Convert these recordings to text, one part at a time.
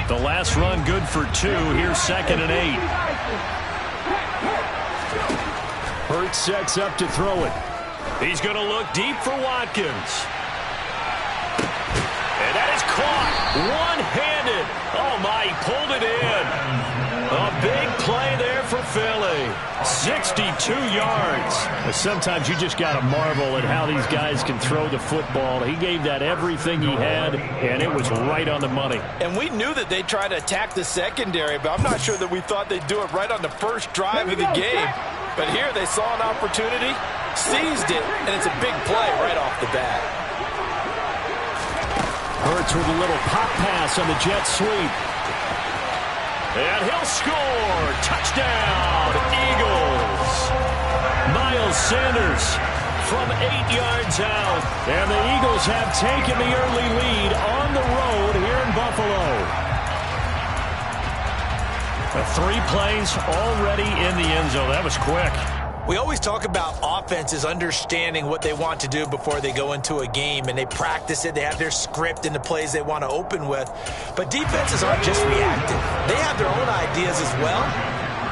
The last run good for 2. Here's 2nd and 8. Hurts sets up to throw it. He's going to look deep for Watkins. And that is caught. One-handed. Oh, my, he pulled it in. A big play there for Philly. 62 yards. Sometimes you just got to marvel at how these guys can throw the football. He gave that everything he had, and it was right on the money. And we knew that they'd try to attack the secondary, but I'm not sure that we thought they'd do it right on the first drive of the game. But here they saw an opportunity, seized it, and it's a big play right off the bat. Hurts with a little pop pass on the jet sweep. And he'll score. Touchdown, Eagles. Miles Sanders from 8 yards out. And the Eagles have taken the early lead on the road here in Buffalo. 3 plays already in the end zone. That was quick. We always talk about offenses understanding what they want to do before they go into a game, and they practice it. They have their script and the plays they want to open with. But defenses aren't just reactive. They have their own ideas as well.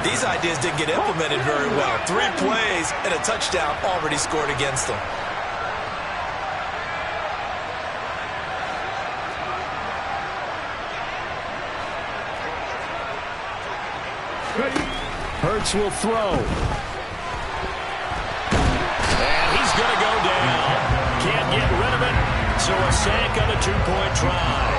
These ideas didn't get implemented very well. 3 plays and a touchdown already scored against them. Hurts will throw. Going to go down. Can't get rid of it. So a sack on a 2-point try.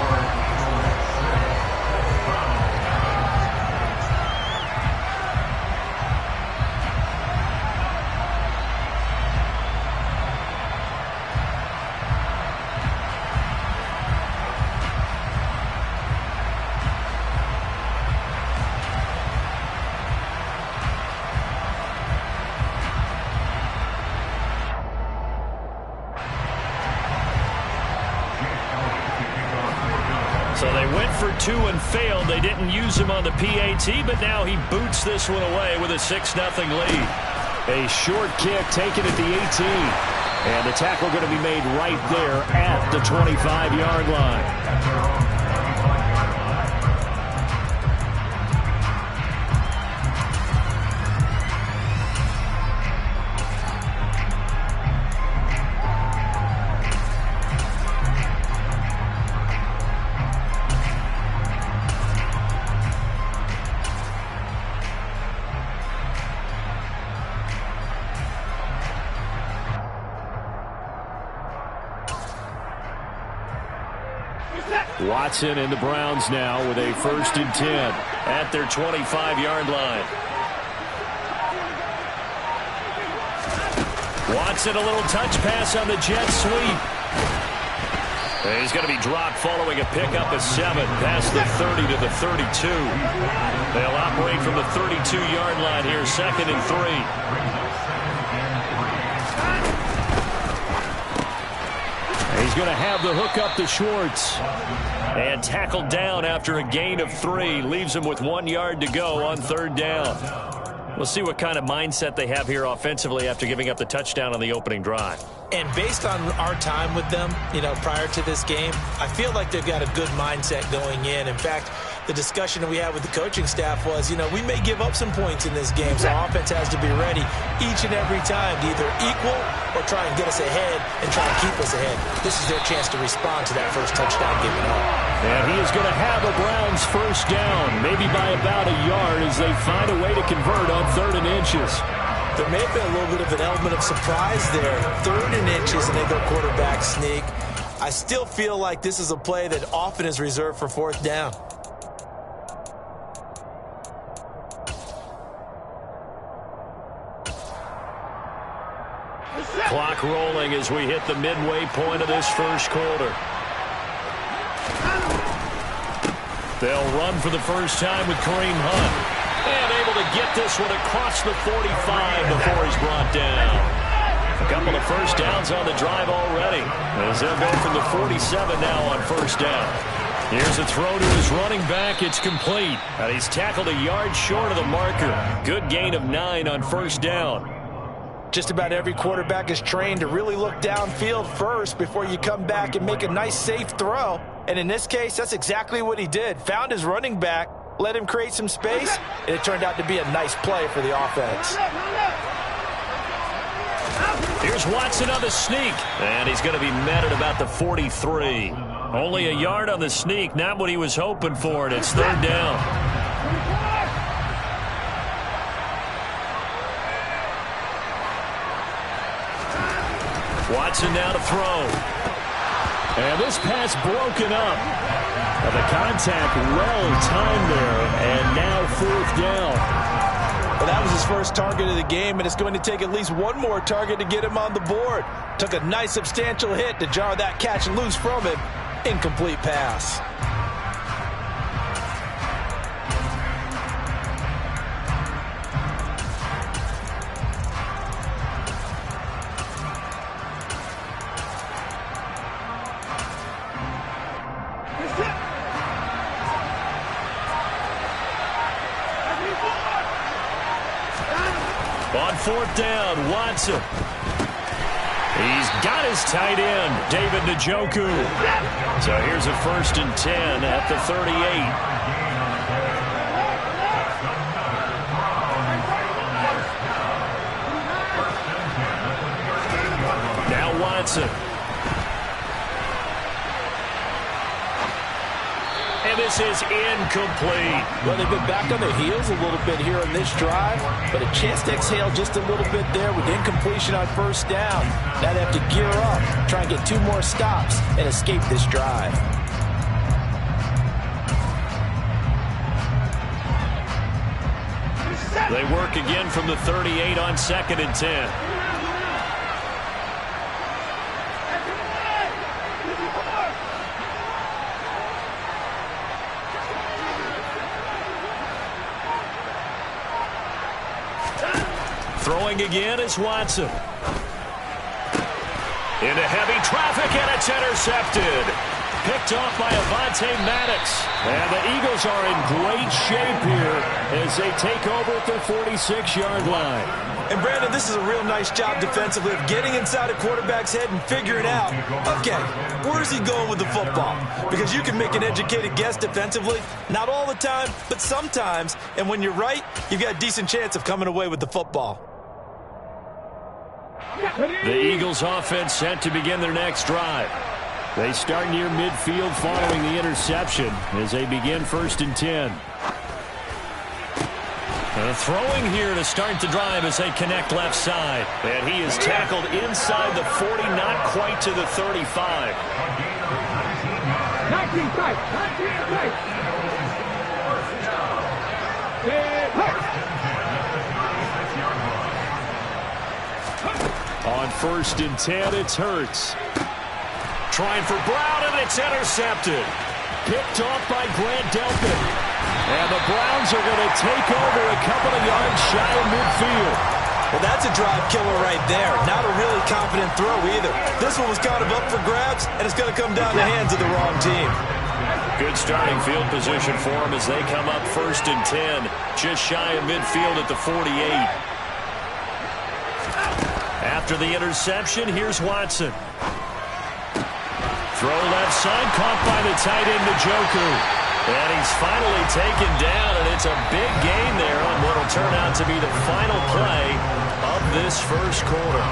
So they went for 2 and failed. They didn't use him on the PAT, but now he boots this one away with a 6-0 lead. A short kick taken at the 18. And the tackle going to be made right there at the 25-yard line. Watson and the Browns now with a 1st and 10 at their 25-yard line. Watson, a little touch pass on the jet sweep. And he's going to be dropped following a pickup of 7 past the 30 to the 32. They'll operate from the 32-yard line here, 2nd and 3. He's going to have the hook up to Schwartz. And tackled down after a gain of 3. Leaves him with 1 yard to go on 3rd down. We'll see what kind of mindset they have here offensively after giving up the touchdown on the opening drive. And based on our time with them, prior to this game, I feel like they've got a good mindset going in. In fact, the discussion that we had with the coaching staff was, we may give up some points in this game, so offense has to be ready each and every time to either equal or try and get us ahead and try and keep us ahead. This is their chance to respond to that first touchdown given up. And he is going to have a Browns 1st down, maybe by about a yard as they find a way to convert on 3rd and inches. There may have been a little bit of an element of surprise there. 3rd and inches, and they go quarterback sneak. I still feel like this is a play that often is reserved for 4th down. Clock rolling as we hit the midway point of this 1st quarter. They'll run for the first time with Kareem Hunt. And able to get this one across the 45 before he's brought down. A couple of 1st downs on the drive already. As they'll go from the 47 now on 1st down. Here's a throw to his running back. It's complete. And he's tackled a yard short of the marker. Good gain of 9 on 1st down. Just about every quarterback is trained to really look downfield first before you come back and make a nice, safe throw. And in this case, that's exactly what he did. Found his running back, let him create some space, and it turned out to be a nice play for the offense. Here's Watson on the sneak, and he's going to be met at about the 43. Only a yard on the sneak, not what he was hoping for, and it's third down. Watson now to throw. And this pass broken up. The contact well timed there, and now fourth down. Well, that was his first target of the game, and it's going to take at least one more target to get him on the board. Took a nice substantial hit to jar that catch loose from him. Incomplete pass. On fourth down, Watson. He's got his tight end, David Njoku. So here's a 1st and 10 at the 38. Now Watson. And this is incomplete. Well, they've been back on their heels a little bit here on this drive, but a chance to exhale just a little bit there with incompletion on first down. Now they have to gear up, try and get 2 more stops, and escape this drive. They work again from the 38 on 2nd and 10. Throwing again is Watson. Into heavy traffic, and it's intercepted. Picked off by Avonte Maddox. And the Eagles are in great shape here as they take over at their 46-yard line. And, Brandon, this is a real nice job defensively of getting inside a quarterback's head and figuring out, okay, where's he going with the football? Because you can make an educated guess defensively, not all the time, but sometimes. And when you're right, you've got a decent chance of coming away with the football. The Eagles offense set to begin their next drive. They start near midfield following the interception as they begin 1st and 10. Throwing here to start the drive as they connect left side. And he is tackled inside the 40, not quite to the 35. On 1st and 10, it's Hurts. Trying for Brown, and it's intercepted. Picked off by Grant Delpit. And the Browns are going to take over a couple of yards shy of midfield. Well, that's a drive killer right there. Not a really confident throw either. This one was kind of up for grabs, and it's going to come down the hands of the wrong team. Good starting field position for them as they come up 1st and 10, just shy of midfield at the 48. After the interception, here's Watson. Throw left side, caught by the tight end Njoku. And he's finally taken down, and it's a big gain there on what will turn out to be the final play of this first quarter.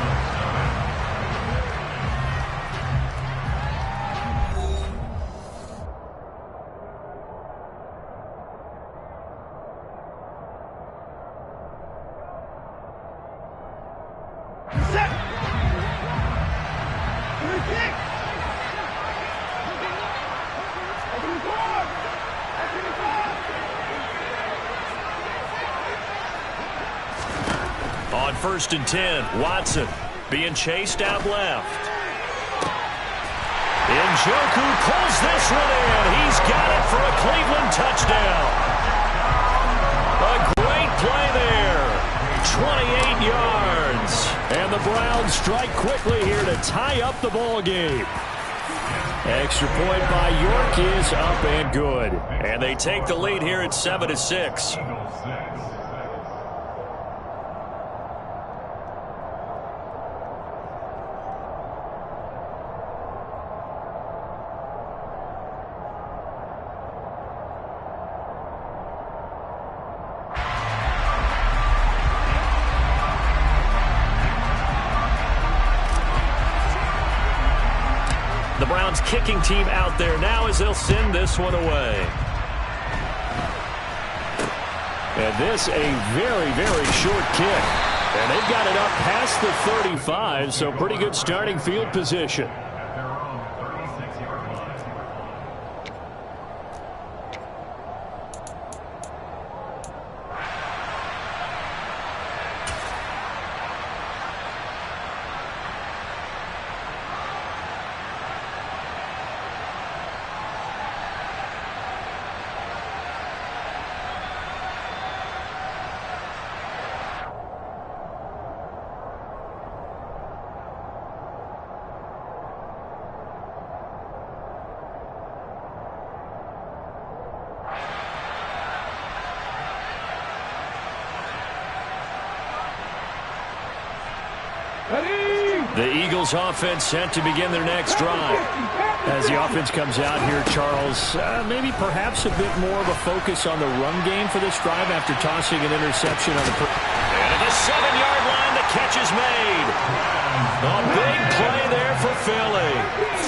On 1st and 10, Watson being chased out left. Njoku pulls this one in. He's got it for a Cleveland touchdown. A great play there. 28 yards. And the Browns strike quickly here to tie up the ball game. Extra point by York is up and good. And they take the lead here at 7-6. Browns kicking team out there now as they'll send this one away. And this a very, very short kick. And they've got it up past the 35, so pretty good starting field position. The Eagles offense set to begin their next drive. As the offense comes out here, Charles, maybe perhaps a bit more of a focus on the run game for this drive after tossing an interception on the... And at the 7-yard line, the catch is made. A big play there for Philly.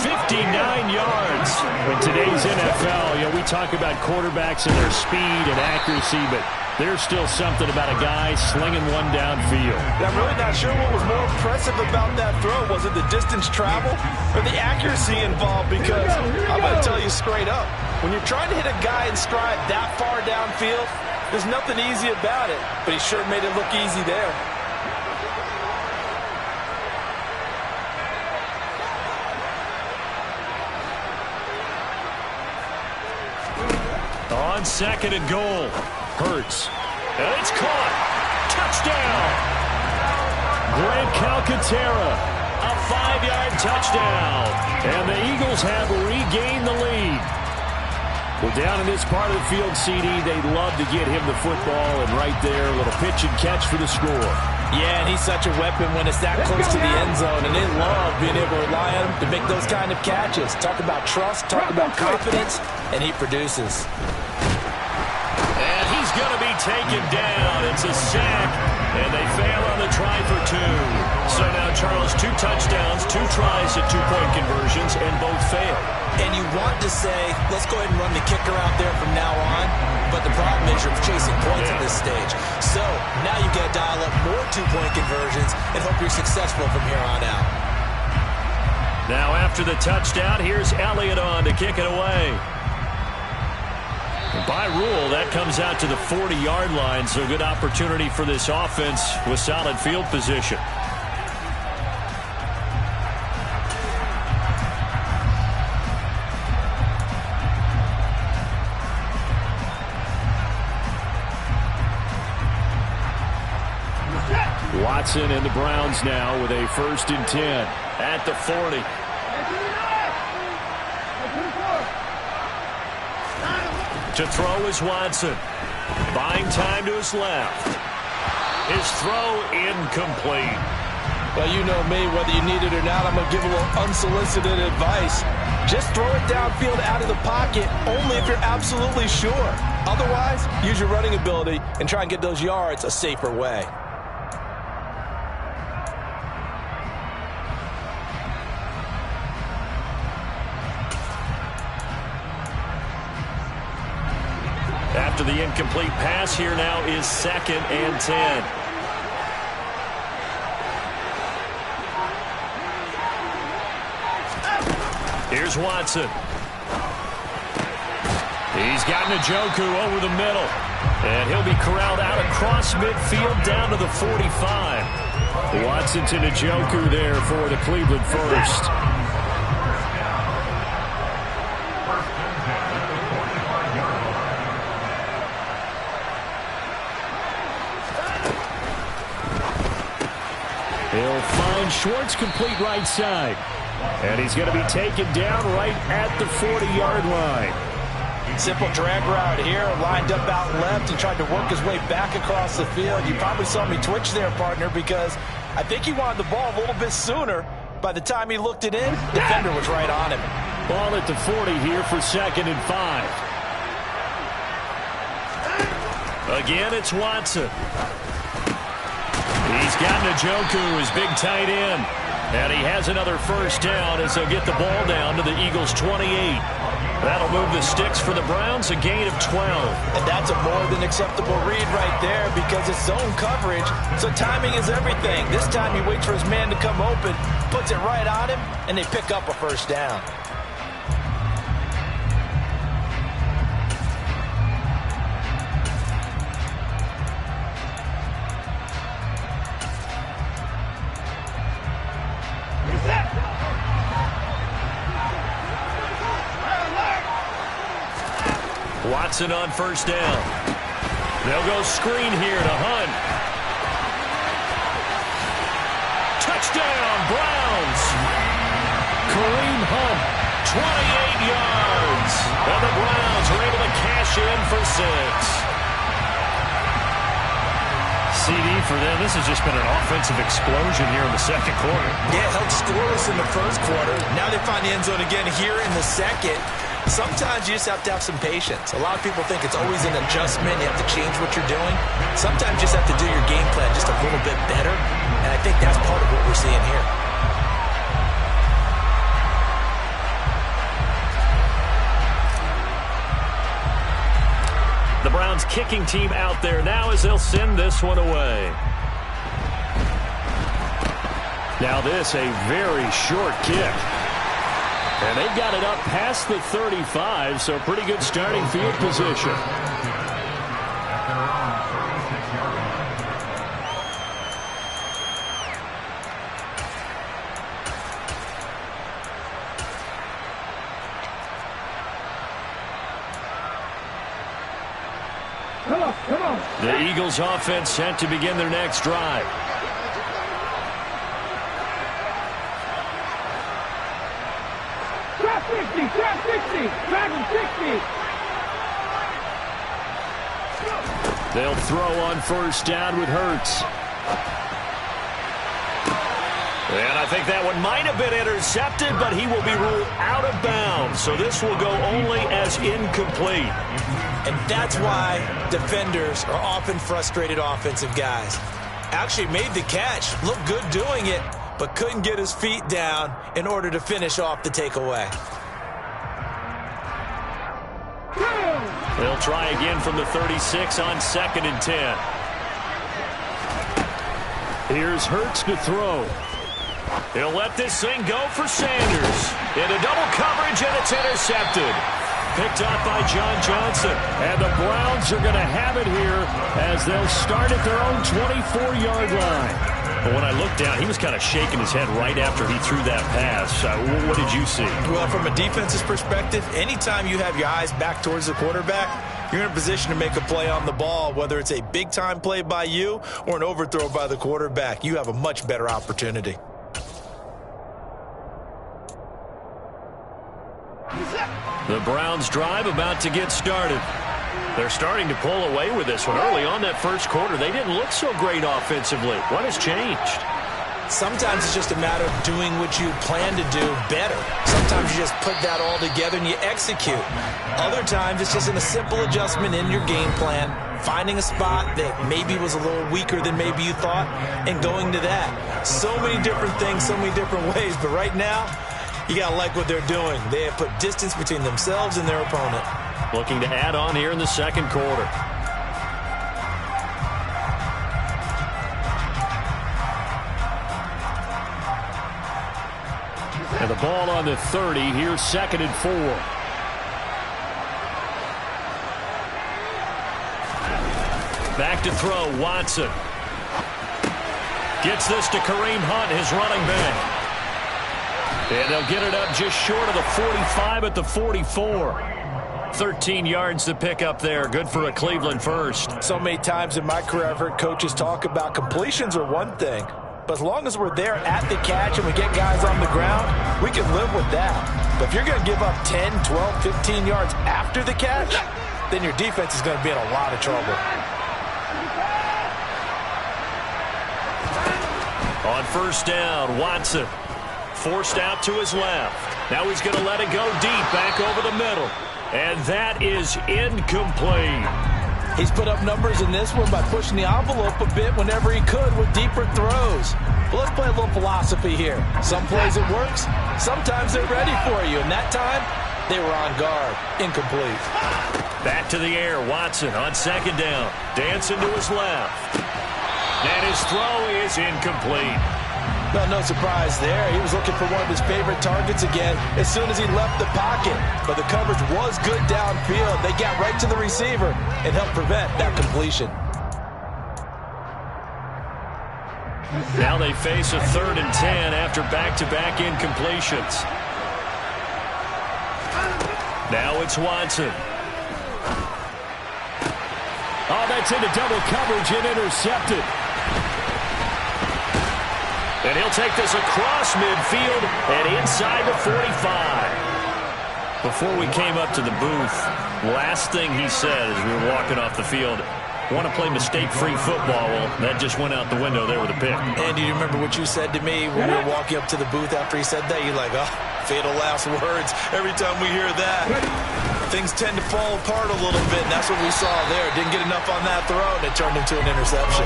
59 yards. In today's NFL, we talk about quarterbacks and their speed and accuracy, but there's still something about a guy slinging one downfield. I'm really not sure what was more impressive about that throw. Was it the distance travel or the accuracy involved? Because I'm going to tell you straight up, when you're trying to hit a guy in stride that far downfield, there's nothing easy about it. But he sure made it look easy there. On second and goal. Hurts. And it's caught. Touchdown. Grant Calcaterra. A 5-yard touchdown. And the Eagles have regained the lead. Well, down in this part of the field, CD, they'd love to get him the football. And right there, a little pitch and catch for the score. Yeah, and he's such a weapon when it's that close to the end zone. And they love being able to rely on him to make those kind of catches. Talk about trust, talk about confidence, and he produces. Going to be taken down. It's a sack, and they fail on the try for 2. So now, Charles, 2 touchdowns, 2 tries at 2-point conversions, and both fail. And you want to say, let's go ahead and run the kicker out there from now on, but the problem is you're chasing points at this stage. So now you got to dial up more 2-point conversions and hope you're successful from here on out. Now, after the touchdown, here's Elliott on to kick it away. By rule, that comes out to the 40-yard line, so good opportunity for this offense with solid field position. Watson and the Browns now with a 1st and 10 at the 40. To throw is Watson. Buying time to his left. His throw incomplete. Well, you know me, whether you need it or not, I'm going to give a little unsolicited advice. Just throw it downfield out of the pocket, only if you're absolutely sure. Otherwise, use your running ability and try and get those yards a safer way. After the incomplete pass, here now is 2nd and 10. Here's Watson. He's got Njoku over the middle. And he'll be corralled out across midfield down to the 45. Watson to Njoku there for the Cleveland first. He'll find Schwartz complete right side. And he's going to be taken down right at the 40-yard line. Simple drag route here, lined up out left and tried to work his way back across the field. You probably saw me twitch there, partner, because I think he wanted the ball a little bit sooner. By the time he looked it in, the defender was right on him. Ball at the 40 here for 2nd and 5. Again, it's Watson. He's got Njoku, his big tight end. And he has another first down as they'll get the ball down to the Eagles' 28. That'll move the sticks for the Browns, a gain of 12. And that's a more than acceptable read right there because it's zone coverage, so timing is everything. This time he waits for his man to come open, puts it right on him, and they pick up a first down. Watson on first down. They'll go screen here to Hunt. Touchdown, Browns. Kareem Hunt, 28 yards. And the Browns are able to cash in for 6. CD for them. This has just been an offensive explosion here in the second quarter. Yeah, held scoreless in the first quarter. Now they find the end zone again here in the second. Sometimes you just have to have some patience. A lot of people think it's always an adjustment. You have to change what you're doing. Sometimes you just have to do your game plan just a little bit better. And I think that's part of what we're seeing here. The Browns kicking team out there now as they'll send this one away. Now this, a very short kick. And they've got it up past the 35, so pretty good starting field position. Come on. The Eagles offense set to begin their next drive. Trap 60, Dragon 60. They'll throw on first down with Hurts. And I think that one might have been intercepted, but he will be ruled out of bounds. So this will go only as incomplete. And that's why defenders are often frustrated offensive guys. Actually made the catch, looked good doing it, but couldn't get his feet down in order to finish off the takeaway. They'll try again from the 36 on 2nd and 10. Here's Hurts to throw. He'll let this thing go for Sanders. Into double coverage, and it's intercepted. Picked up by John Johnson. And the Browns are going to have it here as they'll start at their own 24-yard line. But when I looked down, he was kind of shaking his head right after he threw that pass. What did you see? Well, from a defense's perspective, anytime you have your eyes back towards the quarterback, you're in a position to make a play on the ball, whether it's a big-time play by you or an overthrow by the quarterback. You have a much better opportunity. The Browns drive about to get started. They're starting to pull away with this one. Early on that first quarter, they didn't look so great offensively. What has changed? Sometimes it's just a matter of doing what you plan to do better. Sometimes you just put that all together and you execute. Other times it's just a simple adjustment in your game plan, finding a spot that maybe was a little weaker than maybe you thought, and going to that. So many different things, so many different ways, but right now, you got to like what they're doing. They have put distance between themselves and their opponent. Looking to add on here in the second quarter. And the ball on the 30. Here's 2nd and 4. Back to throw, Watson. Gets this to Kareem Hunt, his running back. And they'll get it up just short of the 45 at the 44. 13 yards to pick up there. Good for a Cleveland first. So many times in my career I've heard coaches talk about completions are one thing, but as long as we're there at the catch and we get guys on the ground, we can live with that. But if you're going to give up 10, 12, 15 yards after the catch, then your defense is going to be in a lot of trouble. On first down, Watson forced out to his left. Now he's going to let it go deep back over the middle. And that is incomplete. He's put up numbers in this one by pushing the envelope a bit whenever he could with deeper throws. But let's play a little philosophy here. Some plays it works, sometimes they're ready for you, and that time they were on guard. Incomplete. Back to the air, Watson on second down. Dancing to his left. And his throw is incomplete. Well, no surprise there. He was looking for one of his favorite targets again as soon as he left the pocket. But the coverage was good downfield. They got right to the receiver and helped prevent that completion. Now they face a 3rd and 10 after back-to-back incompletions. Now it's Watson. Oh, that's into double coverage and intercepted. And he'll take this across midfield and inside the 45. Before we came up to the booth, last thing he said as we were walking off the field, want to play mistake-free football. Well, that just went out the window there with a pick. And do you remember what you said to me when we were walking up to the booth after he said that? You're like, oh, fatal last words. Every time we hear that, things tend to fall apart a little bit, and that's what we saw there. Didn't get enough on that throw, and it turned into an interception.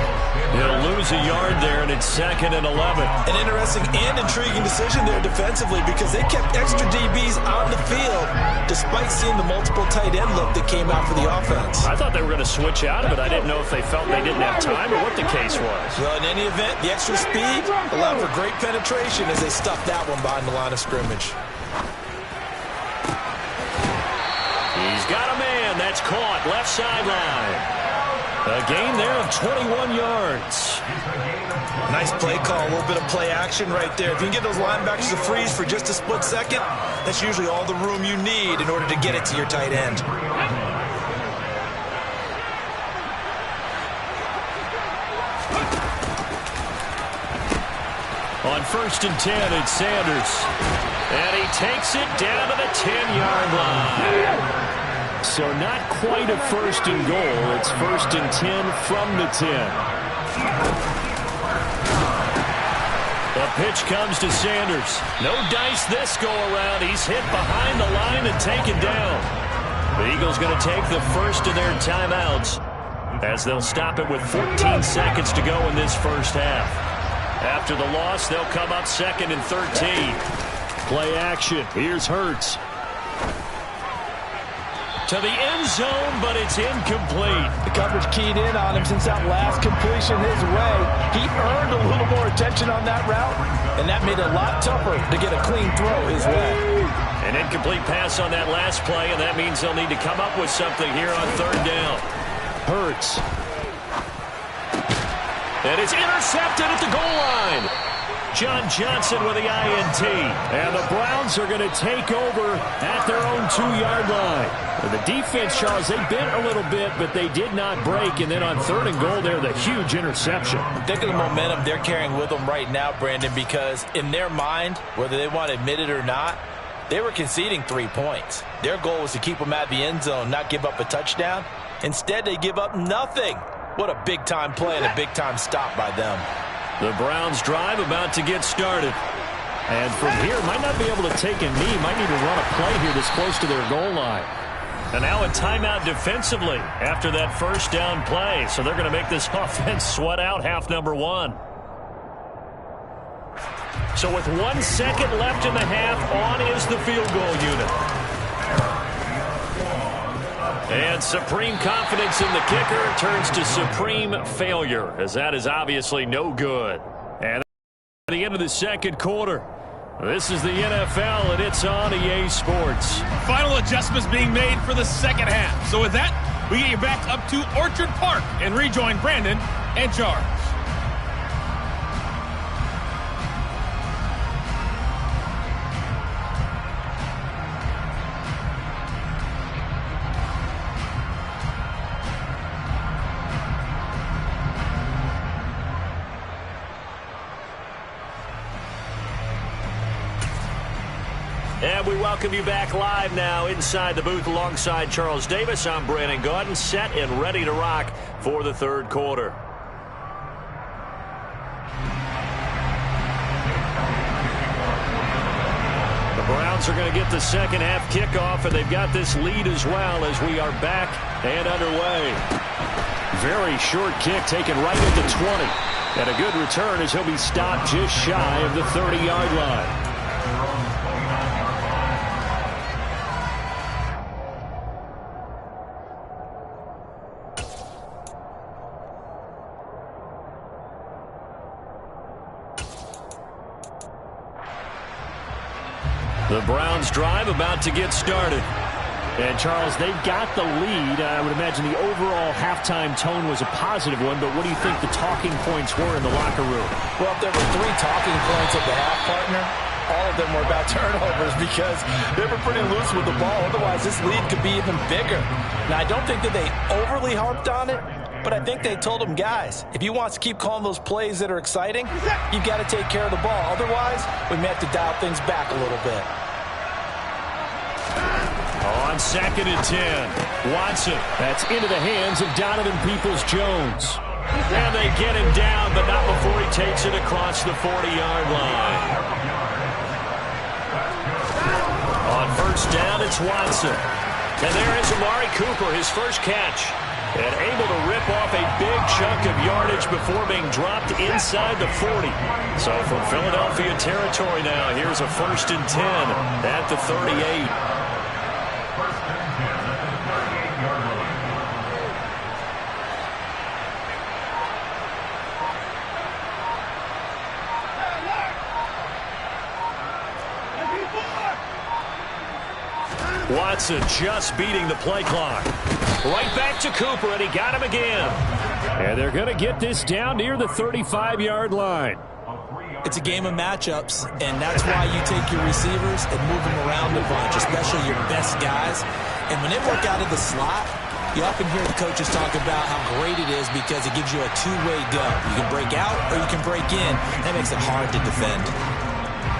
He'll lose a yard there, and it's 2nd and 11. An interesting and intriguing decision there defensively because they kept extra DBs on the field despite seeing the multiple tight end look that came out for the offense. I thought they were going to switch out of it. I didn't know if they felt they didn't have time or what the case was. Well, in any event, the extra speed allowed for great penetration as they stuffed that one behind the line of scrimmage. He's got a man. That's caught. Left sideline. A gain there of 21 yards. Nice play call. A little bit of play action right there. If you can get those linebackers to freeze for just a split second, that's usually all the room you need in order to get it to your tight end. On 1st and 10, it's Sanders. And he takes it down to the 10-yard line. So not quite a 1st and goal. It's 1st and 10 from the 10. The pitch comes to Sanders. No dice this go-around. He's hit behind the line and taken down. The Eagles going to take the first of their timeouts as they'll stop it with 14 seconds to go in this first half. After the loss, they'll come up 2nd and 13. Play action. Here's Hurts. To the end zone, but it's incomplete. The coverage keyed in on him since that last completion his way. He earned a little more attention on that route, and that made it a lot tougher to get a clean throw his way. An incomplete pass on that last play, and that means they'll need to come up with something here on 3rd down. Hurts. And it's intercepted at the goal line. John Johnson with the INT. And the Browns are going to take over at their own 2-yard line. And the defense, Charles, they bent a little bit, but they did not break. And then on 3rd and goal there, the huge interception. Think of the momentum they're carrying with them right now, Brandon, because in their mind, whether they want to admit it or not, they were conceding 3 points. Their goal was to keep them at the end zone, not give up a touchdown. Instead, they give up nothing. What a big-time play and a big-time stop by them. The Browns drive about to get started. And from here, might not be able to take a knee. Might need to run a play here this close to their goal line. And now a timeout defensively after that first down play. So they're going to make this offense sweat out half number 1. So with 1 second left in the half, on is the field goal unit. And supreme confidence in the kicker turns to supreme failure, as that is obviously no good. And at the end of the second quarter, this is the NFL, and it's on EA Sports. Final adjustments being made for the second half. So with that, we get you back up to Orchard Park and rejoin Brandon and Charles. And we welcome you back live now inside the booth alongside Charles Davis. I'm Brandon Gaudin, set and ready to rock for the third quarter. The Browns Browns are going to get the second half kickoff, and they've got this lead as well as we are back and underway. Very short kick taken right at the 20. And a good return as he'll be stopped just shy of the 30-yard line. The Browns drive about to get started. And, Charles, they've got the lead. I would imagine the overall halftime tone was a positive one, but what do you think the talking points were in the locker room? Well, if there were 3 talking points at the half, partner, all of them were about turnovers because they were pretty loose with the ball. Otherwise, this lead could be even bigger. Now, I don't think that they overly harped on it, but I think they told them, guys, if you want to keep calling those plays that are exciting, you've got to take care of the ball. Otherwise, we may have to dial things back a little bit. On 2nd and 10, Watson. That's into the hands of Donovan Peoples-Jones. And they get him down, but not before he takes it across the 40-yard line. On 1st down, it's Watson. And there is Amari Cooper, his first catch. And able to rip off a big chunk of yardage before being dropped inside the 40. So from Philadelphia territory now, here's a 1st and 10 at the 38. Watson just beating the play clock. Right back to Cooper, and he got him again. And they're going to get this down near the 35-yard line. It's a game of matchups, and that's why you take your receivers and move them around a bunch, especially your best guys. And when they work out of the slot, you often hear the coaches talk about how great it is because it gives you a two-way go. You can break out or you can break in. That makes it hard to defend.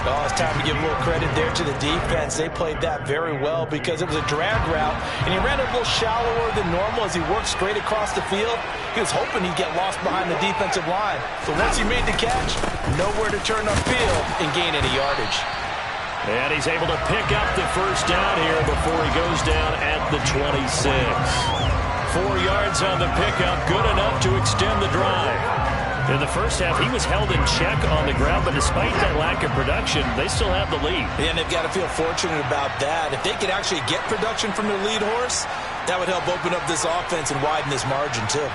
Oh, it's time to give a little credit there to the defense. They played that very well because it was a drag route, and he ran a little shallower than normal as he worked straight across the field. He was hoping he'd get lost behind the defensive line. So once he made the catch, nowhere to turn upfield and gain any yardage. And he's able to pick up the first down here before he goes down at the 26. 4 yards on the pickup, good enough to extend the drive. In the first half, he was held in check on the ground, but despite that lack of production, they still have the lead. And they've got to feel fortunate about that. If they could actually get production from their lead horse, that would help open up this offense and widen this margin, too.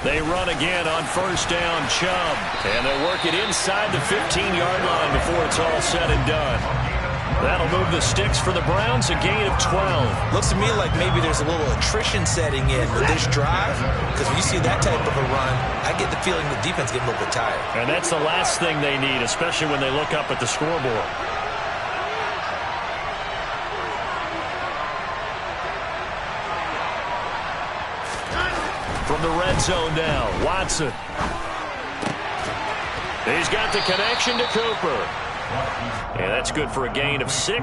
They run again on 1st down, Chubb. And they'll work it inside the 15-yard line before it's all said and done. That'll move the sticks for the Browns, a gain of 12. Looks to me like maybe there's a little attrition setting in with this drive, because when you see that type of a run, I get the feeling the defense getting a little bit tired. And that's the last thing they need, especially when they look up at the scoreboard. From the red zone now, Watson. He's got the connection to Cooper. And that's good for a gain of 6,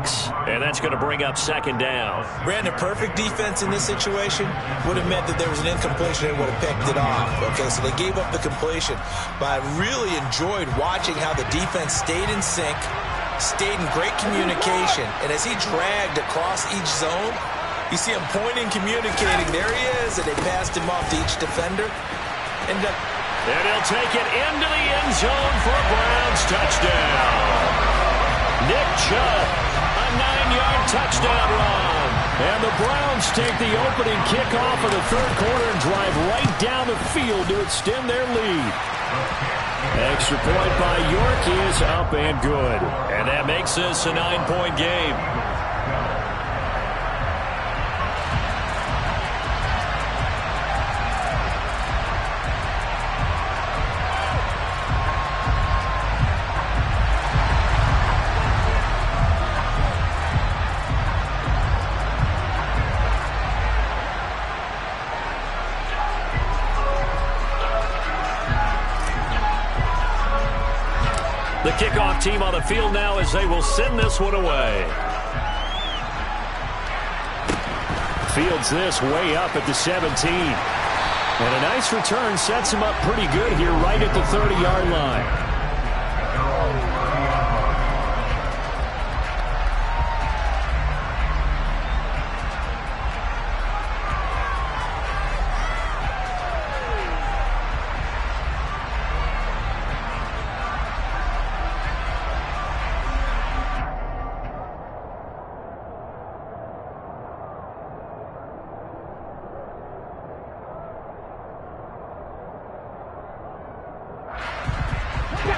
and that's going to bring up 2nd down. Brandon, perfect defense in this situation would have meant that there was an incompletion and would have picked it off. Okay, so they gave up the completion. But I really enjoyed watching how the defense stayed in sync, stayed in great communication, and as he dragged across each zone, you see him pointing, communicating. There he is, and they passed him off to each defender. And he'll take it into the end zone for a Browns touchdown. Nick Chubb, a 9-yard touchdown run. And the Browns take the opening kickoff of the 3rd quarter and drive right down the field to extend their lead. Extra point by York is up and good. And that makes this a 9-point game. The kickoff team on the field now as they will send this one away. Fields this way up at the 17. And a nice return sets him up pretty good here right at the 30-yard line.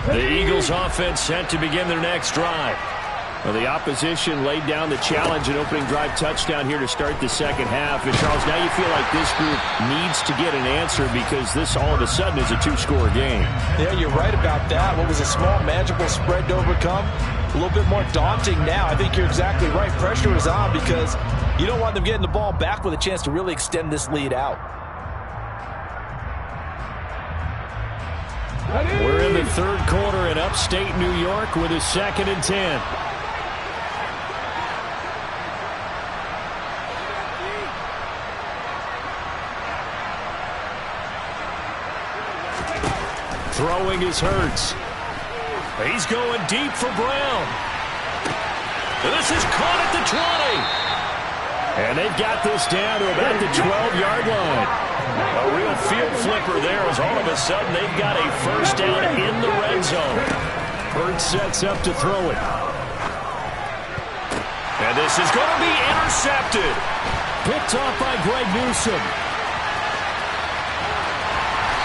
The Eagles offense set to begin their next drive. Well, the opposition laid down the challenge and opening drive touchdown here to start the second half. And, Charles, now you feel like this group needs to get an answer because this all of a sudden is a two-score game. Yeah, you're right about that. What was a small, manageable spread to overcome? A little bit more daunting now. I think you're exactly right. Pressure is on because you don't want them getting the ball back with a chance to really extend this lead out. We're in the third quarter in upstate New York with a 2nd and 10. Throwing is Hurts. He's going deep for Brown. This is caught at the 20. And they've got this down to about the 12-yard line. A real field flipper there as all of a sudden they've got a first down in the red zone. Hurts sets up to throw it. And this is going to be intercepted. Picked off by Greg Newsome.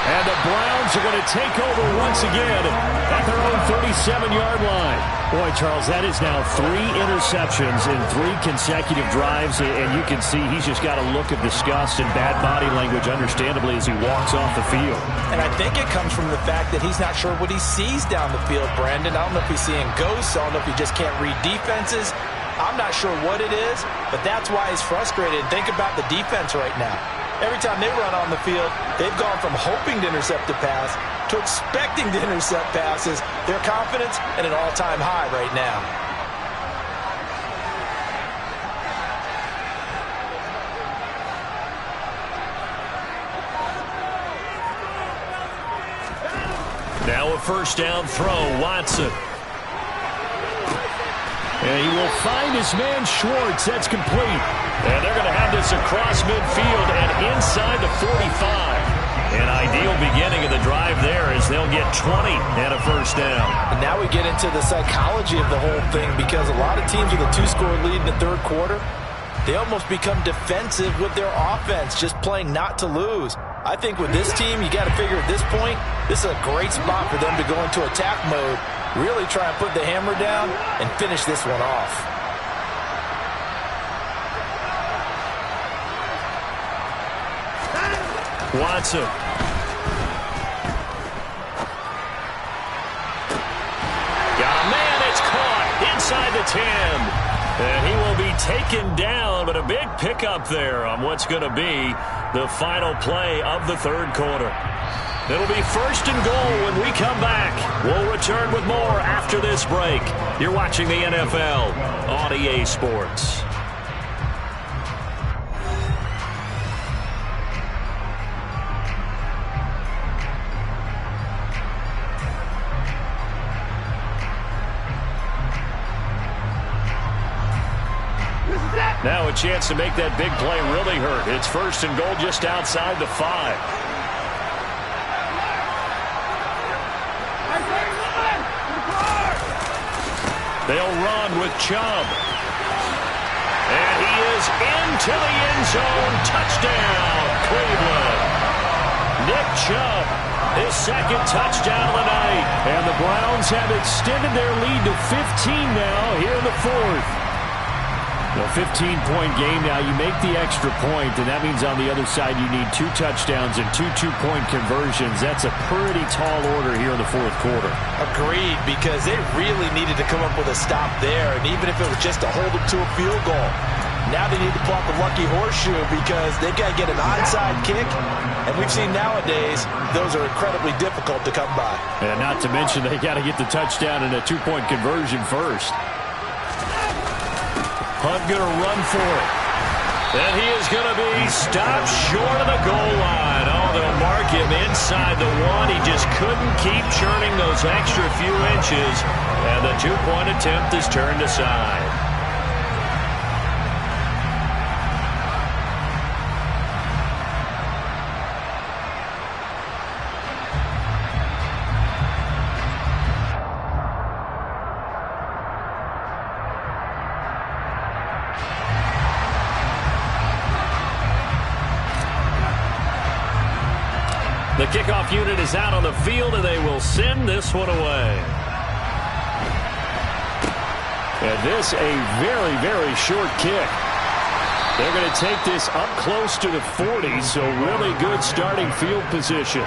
And the Browns are going to take over once again at their own 37-yard line. Boy, Charles, that is now 3 interceptions in 3 consecutive drives, and you can see he's just got a look of disgust and bad body language, understandably, as he walks off the field. And I think it comes from the fact that he's not sure what he sees down the field, Brandon. I don't know if he's seeing ghosts. I don't know if he just can't read defenses. I'm not sure what it is, but that's why he's frustrated. Think about the defense right now. Every time they run on the field, they've gone from hoping to intercept a pass to expecting to intercept passes. Their confidence at an all-time high right now. Now a first down throw, Watson. And he will find his man Schwartz. That's complete. And they're going to have this across midfield and inside the 45. An ideal beginning of the drive there as they'll get 20 and a first down. And now we get into the psychology of the whole thing because a lot of teams with a 2-score lead in the third quarter, they almost become defensive with their offense, just playing not to lose. I think with this team, you got to figure at this point, this is a great spot for them to go into attack mode, really try and put the hammer down and finish this one off. Watson. Got a man, it's caught inside the 10. And he will be taken down, but a big pickup there on what's going to be the final play of the third quarter. It'll be first and goal when we come back. We'll return with more after this break. You're watching the NFL on EA Sports. Now a chance to make that big play really hurt. It's first and goal just outside the 5. They'll run with Chubb. And he is into the end zone. Touchdown, Cleveland. Nick Chubb, his second touchdown of the night. And the Browns have extended their lead to 15 now here in the fourth. A 15-point game now. You make the extra point, and that means on the other side you need 2 touchdowns and 2 two-point conversions. That's a pretty tall order here in the fourth quarter. Agreed, because they really needed to come up with a stop there, and even if it was just to hold them to a field goal. Now they need to pull out the lucky horseshoe because they've got to get an onside kick, and we've seen nowadays those are incredibly difficult to come by. And not to mention they got to get the touchdown and a 2-point conversion first. Hunt going to run for it. And he is going to be stopped short of the goal line. Oh, they'll mark him inside the one. He just couldn't keep churning those extra few inches. And the two-point attempt is turned aside. The kickoff unit is out on the field, and they will send this one away. And this a very, very short kick. They're going to take this up close to the 40, so really good starting field position.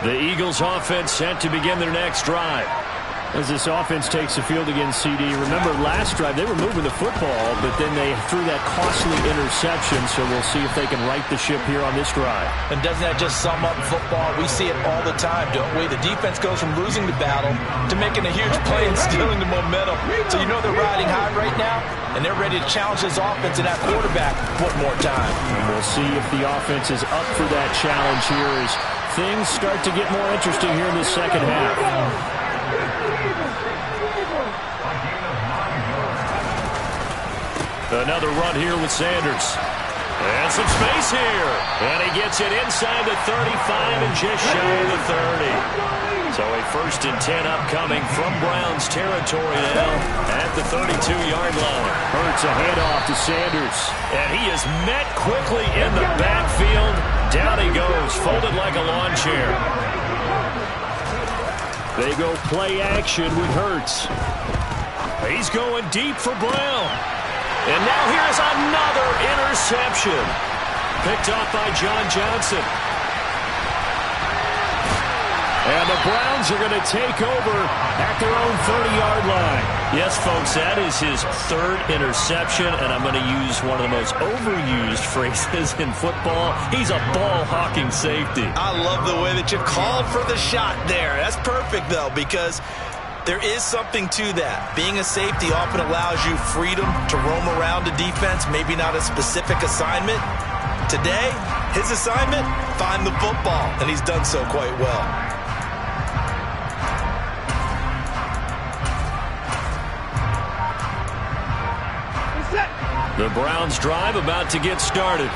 The Eagles offense set to begin their next drive. As this offense takes the field against CD, remember last drive they were moving the football, but then they threw that costly interception, so we'll see if they can right the ship here on this drive. And doesn't that just sum up football? We see it all the time, don't we? The defense goes from losing the battle to making a huge play and stealing the momentum. So you know they're riding high right now, and they're ready to challenge this offense and that quarterback one more time. And we'll see if the offense is up for that challenge here as things start to get more interesting here in the second half. Another run here with Sanders. And some space here. And he gets it inside the 35 and just shy of the 30. So a 1st and 10 upcoming from Browns territory now at the 32-yard line. Hurts a handoff to Sanders. And he is met quickly in the backfield. Down he goes, folded like a lawn chair. They go play action with Hurts. He's going deep for Brown. And now here's another interception. Picked off by John Johnson. And the Browns are going to take over at their own 30-yard line. Yes, folks, that is his 3rd interception, and I'm going to use one of the most overused phrases in football. He's a ball-hawking safety. I love the way that you called for the shot there. That's perfect, though, because there is something to that. Being a safety often allows you freedom to roam around the defense, maybe not a specific assignment. Today, his assignment, find the football, and he's done so quite well. The Browns drive about to get started.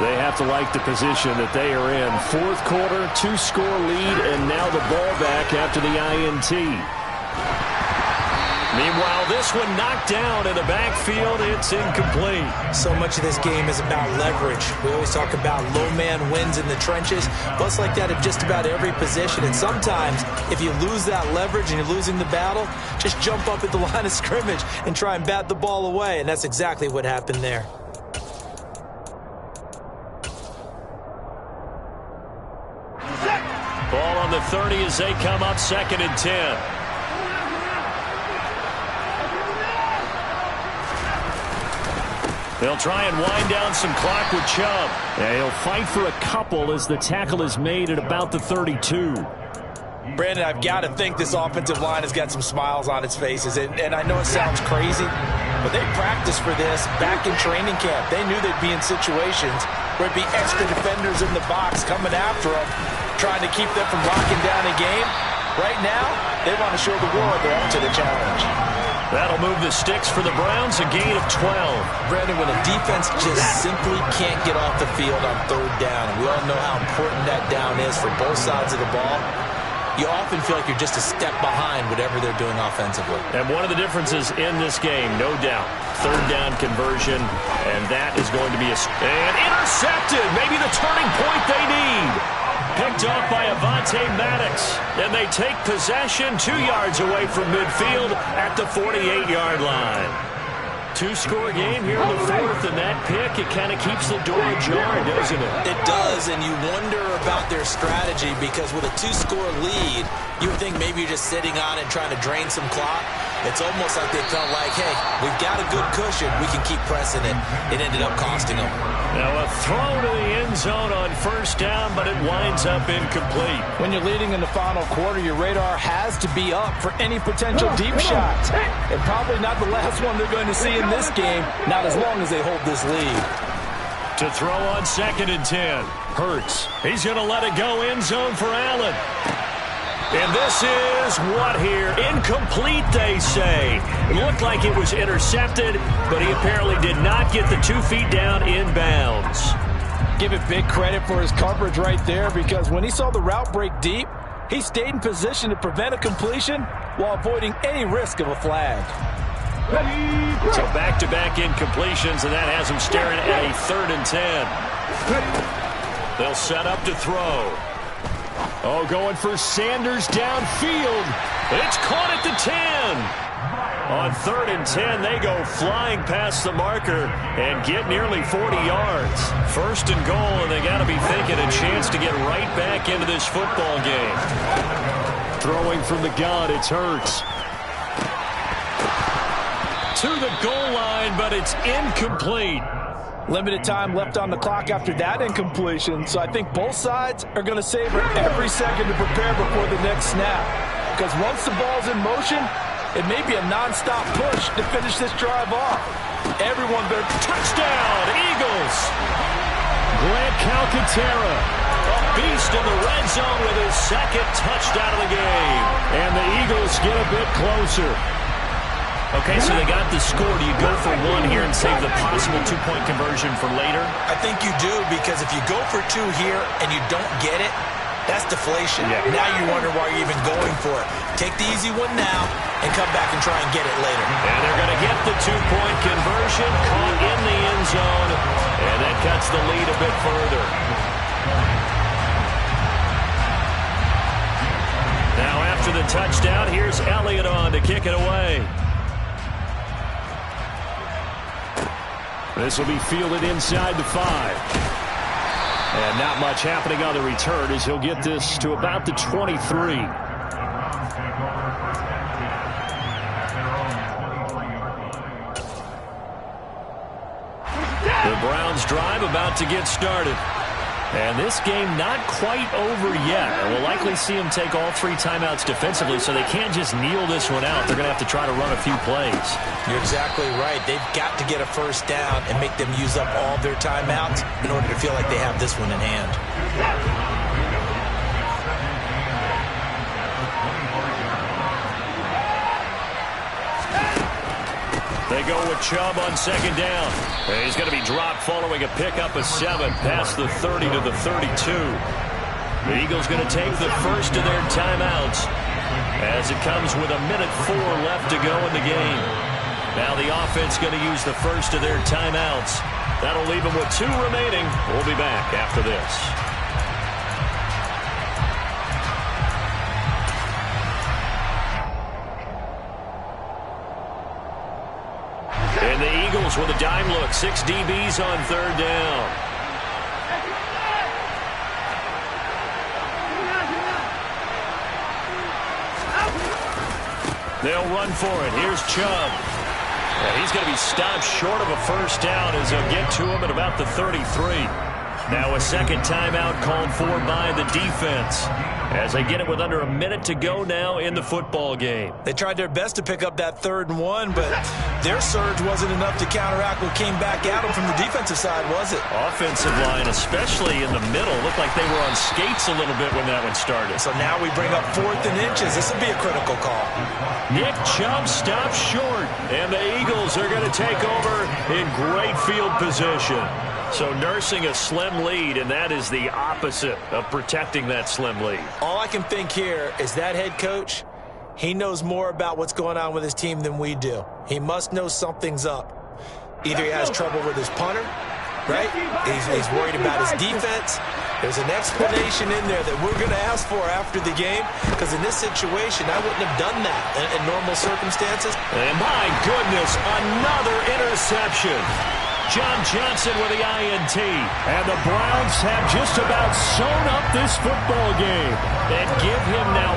They have to like the position that they are in. 4th quarter, 2-score lead, and now the ball back after the INT. Meanwhile, this one knocked down in the backfield. It's incomplete. So much of this game is about leverage. We always talk about low man wins in the trenches. But it's like that at just about every position. And sometimes, if you lose that leverage and you're losing the battle, just jump up at the line of scrimmage and try and bat the ball away. And that's exactly what happened there. Ball on the 30 as they come up 2nd and 10. They'll try and wind down some clock with Chubb. Yeah, he'll fight for a couple as the tackle is made at about the 32. Brandon, I've got to think this offensive line has got some smiles on its faces. And I know it sounds crazy, but they practiced for this back in training camp. They knew they'd be in situations where it'd be extra defenders in the box coming after them, trying to keep them from locking down a game. Right now, they want to show the world they're up to the challenge. That'll move the sticks for the Browns, a gain of 12. Brandon, when a defense just simply can't get off the field on 3rd down, and we all know how important that down is for both sides of the ball, you often feel like you're just a step behind whatever they're doing offensively. And one of the differences in this game, no doubt, 3rd down conversion, and that is going to be and intercepted, maybe the turning point they need. Picked off by Avonte Maddox. And they take possession 2 yards away from midfield at the 48-yard line. 2-score game here in the 4th, and that pick, it kind of keeps the door ajar, doesn't it? It does, and you wonder about their strategy because with a 2-score lead, you would think maybe you're just sitting on it trying to drain some clock. It's almost like they felt like, hey, we've got a good cushion. We can keep pressing it. It ended up costing them. Now a throw to the end zone on 1st down, but it winds up incomplete. When you're leading in the final quarter, your radar has to be up for any potential deep shots. And probably not the last one they're going to see in this game, not as long as they hold this lead. To throw on 2nd and 10. Hurts. He's going to let it go end zone for Allen. And this is what here? Incomplete, they say. It looked like it was intercepted, but he apparently did not get the 2 feet down inbounds. Give it big credit for his coverage right there because when he saw the route break deep, he stayed in position to prevent a completion while avoiding any risk of a flag. So back-to-back incompletions, and that has him staring at a 3rd and 10. They'll set up to throw. Oh, going for Sanders downfield. It's caught at the 10. On 3rd and 10, they go flying past the marker and get nearly 40 yards. 1st and goal, and they got to be thinking a chance to get right back into this football game. Throwing from the gun, it's Hurts. To the goal line, but it's incomplete. Limited time left on the clock after that incompletion, so I think both sides are going to savor every second to prepare before the next snap. Because once the ball's in motion, it may be a nonstop push to finish this drive off. Everyone better... Touchdown, Eagles! Grant Calcaterra. A beast in the red zone with his 2nd touchdown of the game. And the Eagles get a bit closer. Okay, so they got the score. Do you go for 1 here and save the possible 2-point conversion for later? I think you do, because if you go for 2 here and you don't get it, that's deflation. Yeah. Now you wonder why you're even going for it. Take the easy one now and come back and try and get it later. And they're going to get the 2-point conversion, caught in the end zone, and that cuts the lead a bit further. Now after the touchdown, here's Elliott on to kick it away. This will be fielded inside the 5. And not much happening on the return as he'll get this to about the 23. The Browns drive about to get started. And this game not quite over yet. And we'll likely see them take all 3 timeouts defensively, so they can't just kneel this one out. They're going to have to try to run a few plays. You're exactly right. They've got to get a 1st down and make them use up all their timeouts in order to feel like they have this one in hand. They go with Chubb on 2nd down. And he's going to be dropped following a pickup of 7 past the 30 to the 32. The Eagles going to take the 1st of their timeouts as it comes with 1:04 left to go in the game. Now the offense going to use the 1st of their timeouts. That'll leave them with 2 remaining. We'll be back after this. And the Eagles with a dime look. 6 DBs on 3rd down. They'll run for it. Here's Chubb. And he's going to be stopped short of a 1st down as they'll get to him at about the 33. Now a 2nd timeout called for by the defense as they get it with under a minute to go now in the football game. They tried their best to pick up that 3rd and 1, but their surge wasn't enough to counteract what came back at them from the defensive side, was it? Offensive line, especially in the middle, looked like they were on skates a little bit when that one started. So now we bring up 4th and inches. This will be a critical call. Nick Chubb stops short, and the Eagles are going to take over in great field position. So nursing a slim lead, and that is the opposite of protecting that slim lead. All I can think here is that head coach, he knows more about what's going on with his team than we do. He must know something's up. Either he has trouble with his punter, right? He's worried about his defense. There's an explanation in there that we're going to ask for after the game, because in this situation, I wouldn't have done that in normal circumstances. And my goodness, another interception. John Johnson with the INT. And the Browns have just about sewn up this football game. And give him now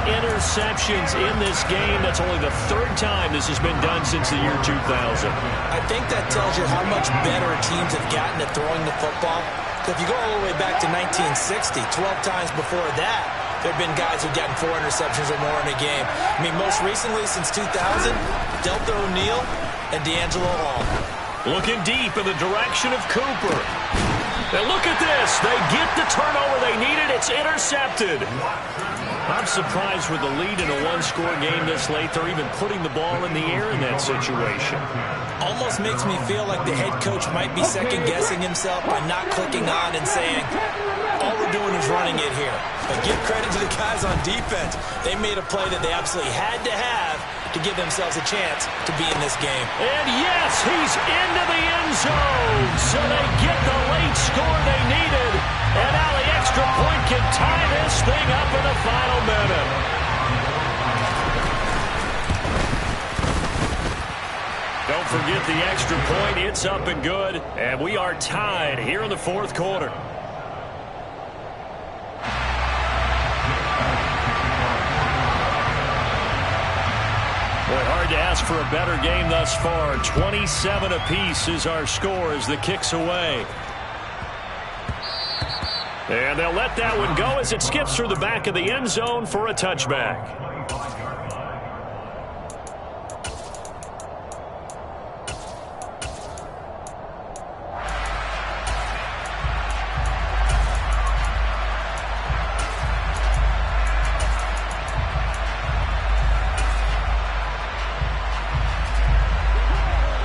4 interceptions in this game. That's only the 3rd time this has been done since the year 2000. I think that tells you how much better teams have gotten at throwing the football. If you go all the way back to 1960, 12 times before that, there have been guys who've gotten 4 interceptions or more in a game. I mean, most recently since 2000, Delta O'Neal and D'Angelo Hall. Looking deep in the direction of Cooper. And look at this. They get the turnover they needed. It's intercepted. I'm surprised with the lead in a 1-score game this late, they're even putting the ball in the air in that situation. Almost makes me feel like the head coach might be second-guessing himself by not clicking on and saying, all we're doing is running it here. But give credit to the guys on defense. They made a play that they absolutely had to have to give themselves a chance to be in this game. And yes, he's into the end zone. So they get the late score they needed. And now the extra point can tie this thing up in the final minute. forget the extra point. It's up and good, and we are tied here in the fourth quarter. Boy, hard to ask for a better game thus far. 27 apiece is our score as the kick's away. And they'll let that one go as it skips through the back of the end zone for a touchback.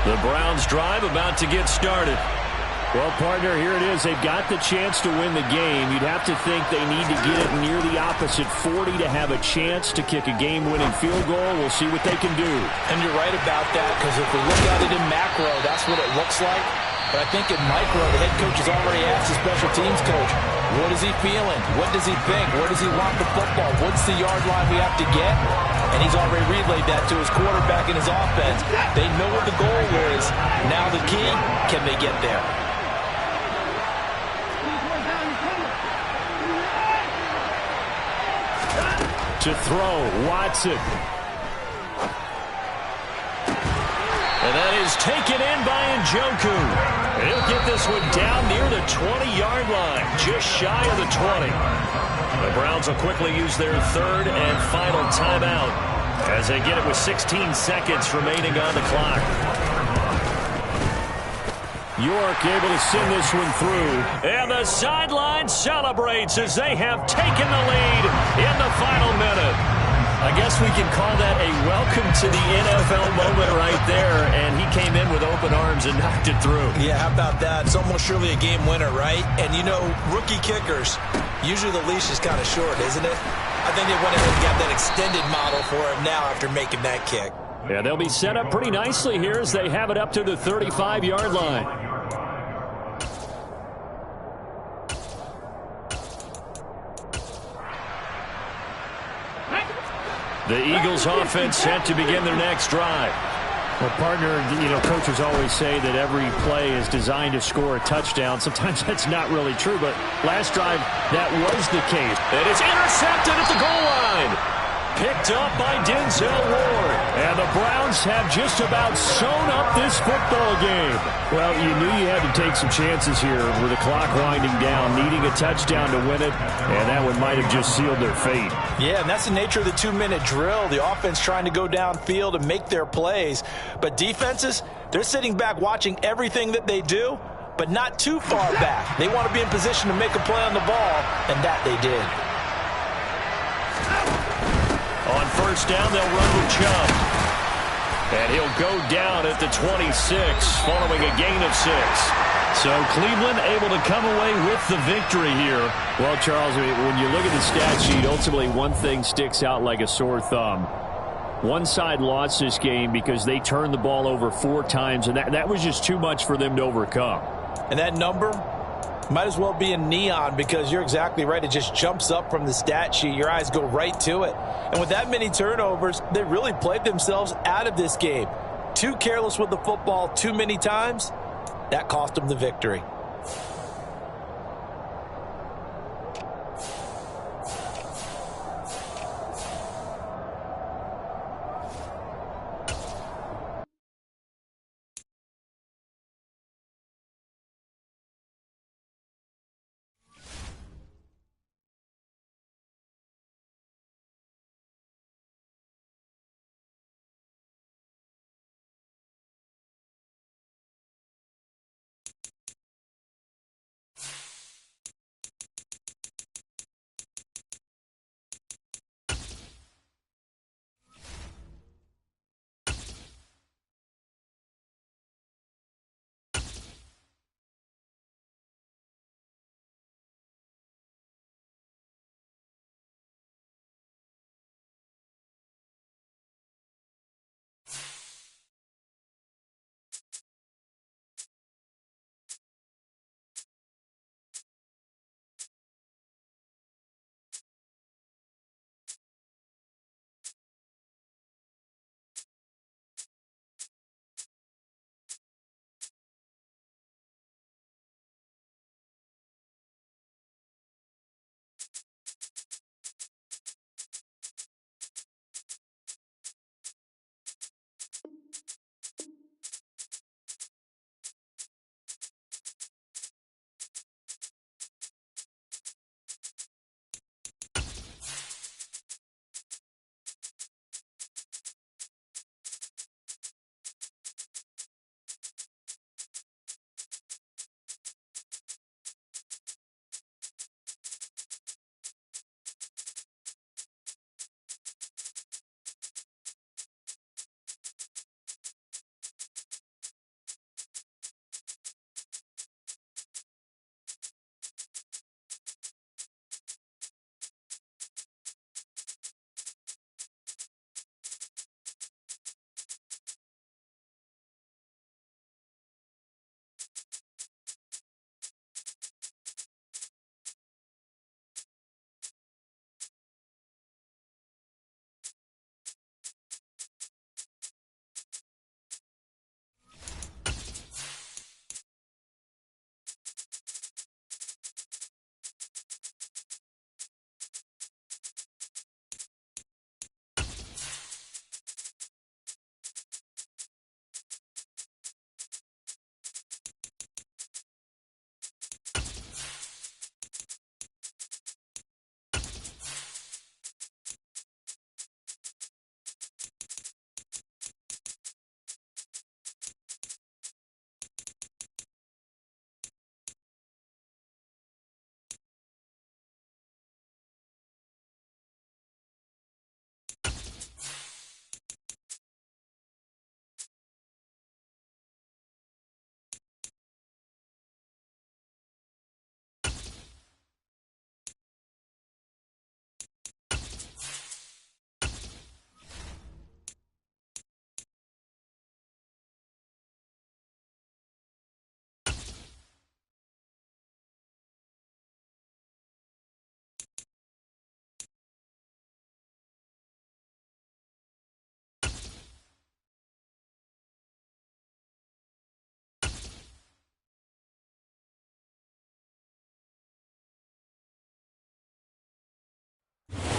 The Browns drive about to get started. Well, partner, here it is. They've got the chance to win the game. You'd have to think they need to get it near the opposite 40 to have a chance to kick a game-winning field goal. We'll see what they can do. And you're right about that, because if we look at it in macro, that's what it looks like. But I think in micro, the head coach has already asked the special teams coach, what is he feeling? What does he think? Where does he want the football? What's the yard line we have to get? And he's already relayed that to his quarterback and his offense. They know what the goal is. Now the key, can they get there? To throw, Watson. And that is taken in by Njoku. He'll get this one down near the 20-yard line, just shy of the 20. The Browns will quickly use their third and final timeout as they get it with 16 seconds remaining on the clock. York able to send this one through. And the sideline celebrates as they have taken the lead in the final minute. I guess we can call that a welcome to the NFL moment right there, and he came in with open arms and knocked it through. Yeah, how about that? It's almost surely a game winner, right? And, you know, rookie kickers, usually the leash is kind of short, isn't it? I think they went ahead and got that extended model for him now after making that kick. Yeah, they'll be set up pretty nicely here as they have it up to the 35-yard line. The Eagles offense set to begin their next drive. Well, partner, you know, coaches always say that every play is designed to score a touchdown. Sometimes that's not really true, but last drive, that was the case. It is intercepted at the goal line. Picked up by Denzel Ward. And the Browns have just about sewn up this football game. Well, you knew you had to take some chances here with the clock winding down, needing a touchdown to win it, and that one might have just sealed their fate. Yeah, and that's the nature of the 2-minute drill. The offense trying to go downfield and make their plays. But defenses, they're sitting back watching everything that they do, but not too far back. They want to be in position to make a play on the ball, and that they did. On first down, they'll run with Chubb. And he'll go down at the 26 following a gain of 6. So Cleveland able to come away with the victory here. Well, Charles, when you look at the stat sheet, ultimately one thing sticks out like a sore thumb. One side lost this game because they turned the ball over 4 times, and that was just too much for them to overcome. And that number might as well be in neon, because you're exactly right. It just jumps up from the stat sheet. Your eyes go right to it. And with that many turnovers, they really played themselves out of this game. Too careless with the football too many times. That cost them the victory.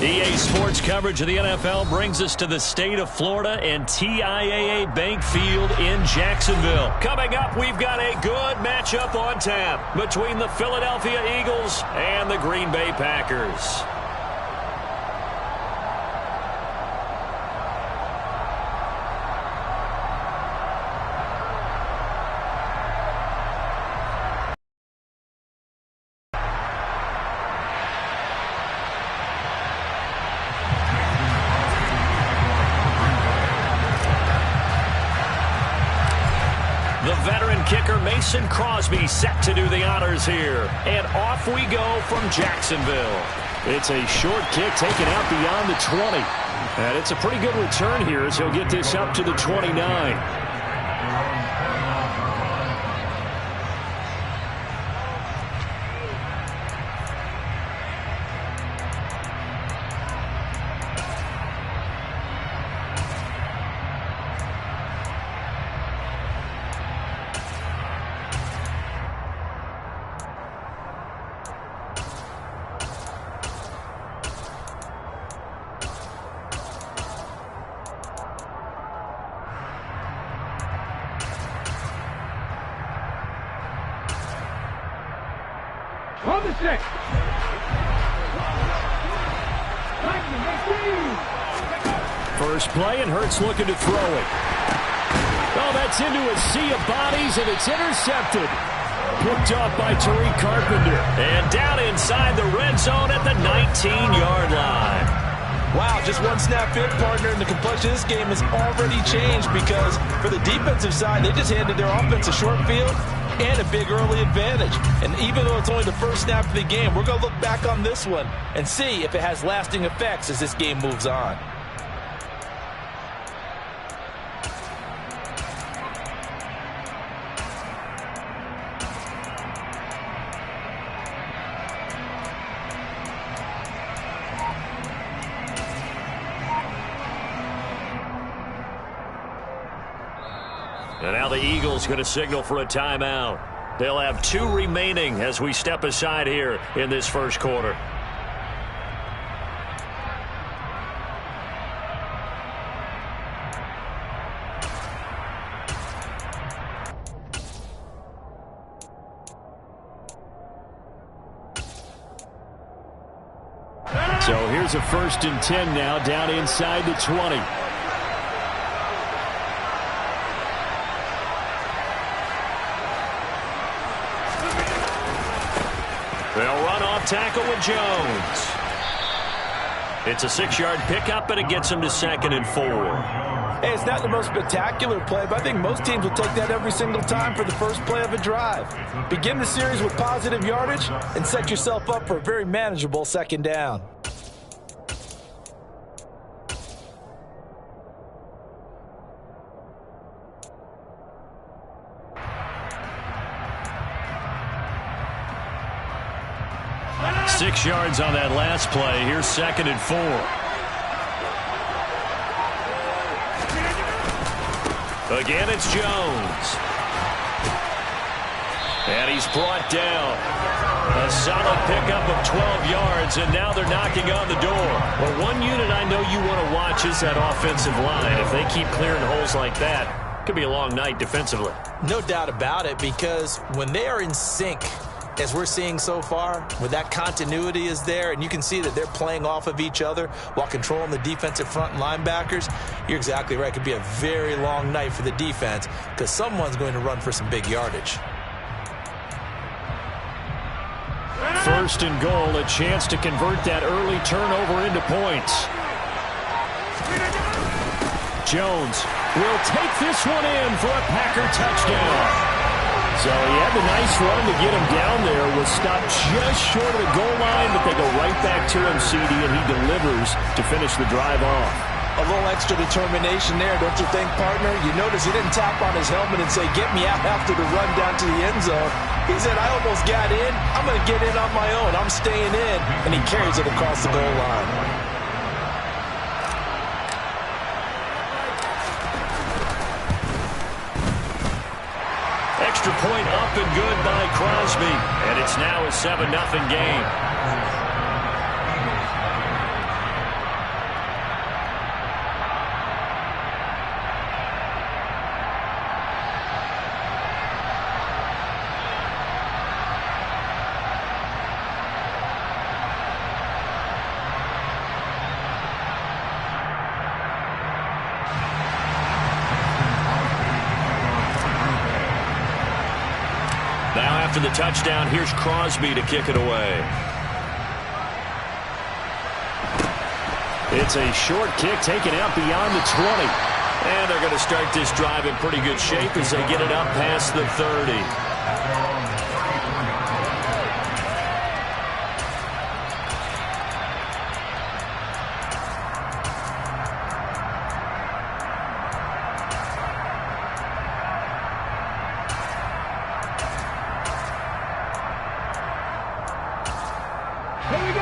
EA Sports coverage of the NFL brings us to the state of Florida and TIAA Bank Field in Jacksonville. Coming up, we've got a good matchup on tap between the Philadelphia Eagles and the Green Bay Packers. The veteran kicker Mason Crosby set to do the honors here. And off we go from Jacksonville. It's a short kick taken out beyond the 20. And it's a pretty good return here as he'll get this up to the 29. On the 6. First play, and Hurts looking to throw it. Oh, that's into a sea of bodies, and it's intercepted. Picked off by Tariq Carpenter. And down inside the red zone at the 19-yard line. Wow, just one snap in, partner, and the complexion of this game has already changed because for the defensive side, they just handed their offense a short field and a big early advantage. And even though it's only the first snap of the game, we're going to look back on this one and see if it has lasting effects as this game moves on. And now the Eagles going to signal for a timeout. They'll have 2 remaining as we step aside here in this first quarter. So here's a 1st and 10 now down inside the 20. They'll run off tackle with Jones. It's a 6-yard pickup, and it gets him to 2nd and 4. Hey, it's not the most spectacular play, but I think most teams will take that every single time for the first play of a drive. Begin the series with positive yardage and set yourself up for a very manageable 2nd down. Six yards on that last play. Here's 2nd and 4. Again, it's Jones. And he's brought down. A solid pickup of 12 yards, and now they're knocking on the door. Well, one unit I know you want to watch is that offensive line. If they keep clearing holes like that, it could be a long night defensively. No doubt about it, because when they are in sync, as we're seeing so far, where that continuity is there, and you can see that they're playing off of each other while controlling the defensive front and linebackers, you're exactly right. It could be a very long night for the defense because someone's going to run for some big yardage. 1st and goal, a chance to convert that early turnover into points. Jones will take this one in for a Packer touchdown. So he had the nice run to get him down there, was stopped just short of the goal line, but they go right back to him, CD, and he delivers to finish the drive off. A little extra determination there, don't you think, partner? You notice he didn't tap on his helmet and say, get me out after the run down to the end zone. He said, I almost got in. I'm going to get in on my own. I'm staying in. And he carries it across the goal line. Extra point up and good by Crosby. And it's now a 7-0 game. after the touchdown, here's Crosby to kick it away. It's a short kick taken out beyond the 20. And they're going to start this drive in pretty good shape as they get it up past the 30.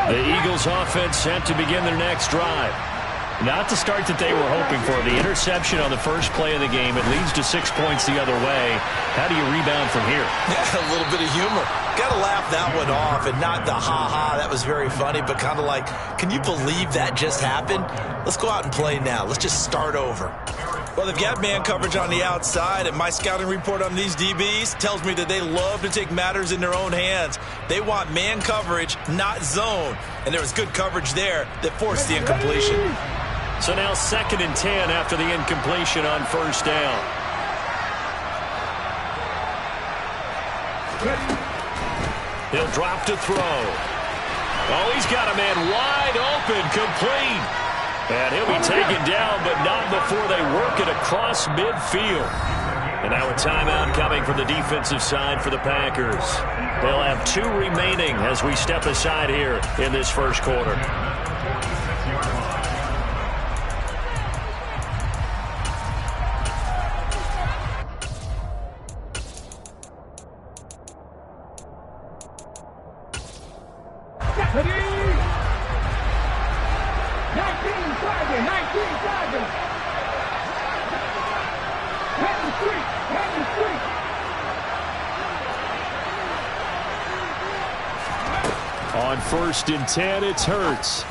The Eagles offense set to begin their next drive. Not the start that they were hoping for. The interception on the first play of the game. It leads to 6 points the other way. How do you rebound from here? Yeah, a little bit of humor. Got to laugh that one off, and not the ha-ha, that was very funny, but kind of like, can you believe that just happened? Let's go out and play now. Let's just start over. Well, they've got man coverage on the outside, and my scouting report on these DBs tells me that they love to take matters in their own hands. They want man coverage, not zone. And there was good coverage there that forced the incompletion. So now 2nd and 10 after the incompletion on first down. He'll drop to throw. Oh, he's got a man wide open, complete. And he'll be taken down, but not before they work it across midfield. And now a timeout coming from the defensive side for the Packers. They'll have 2 remaining as we step aside here in this first quarter. On 1st and 10, it's Hurts.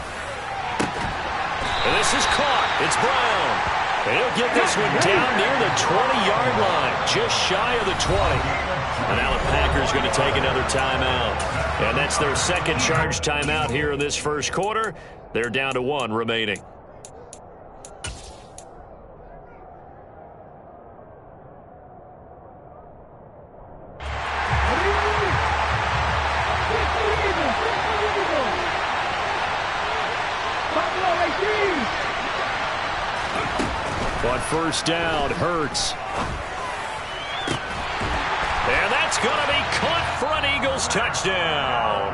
And this is caught. It's Brown. And he'll get this one down near the 20-yard line, just shy of the 20. And now the Packers going to take another timeout. And that's their 2nd charge timeout here in this first quarter. They're down to 1 remaining. On 1st down, Hurts. And that's going to be caught for an Eagles touchdown.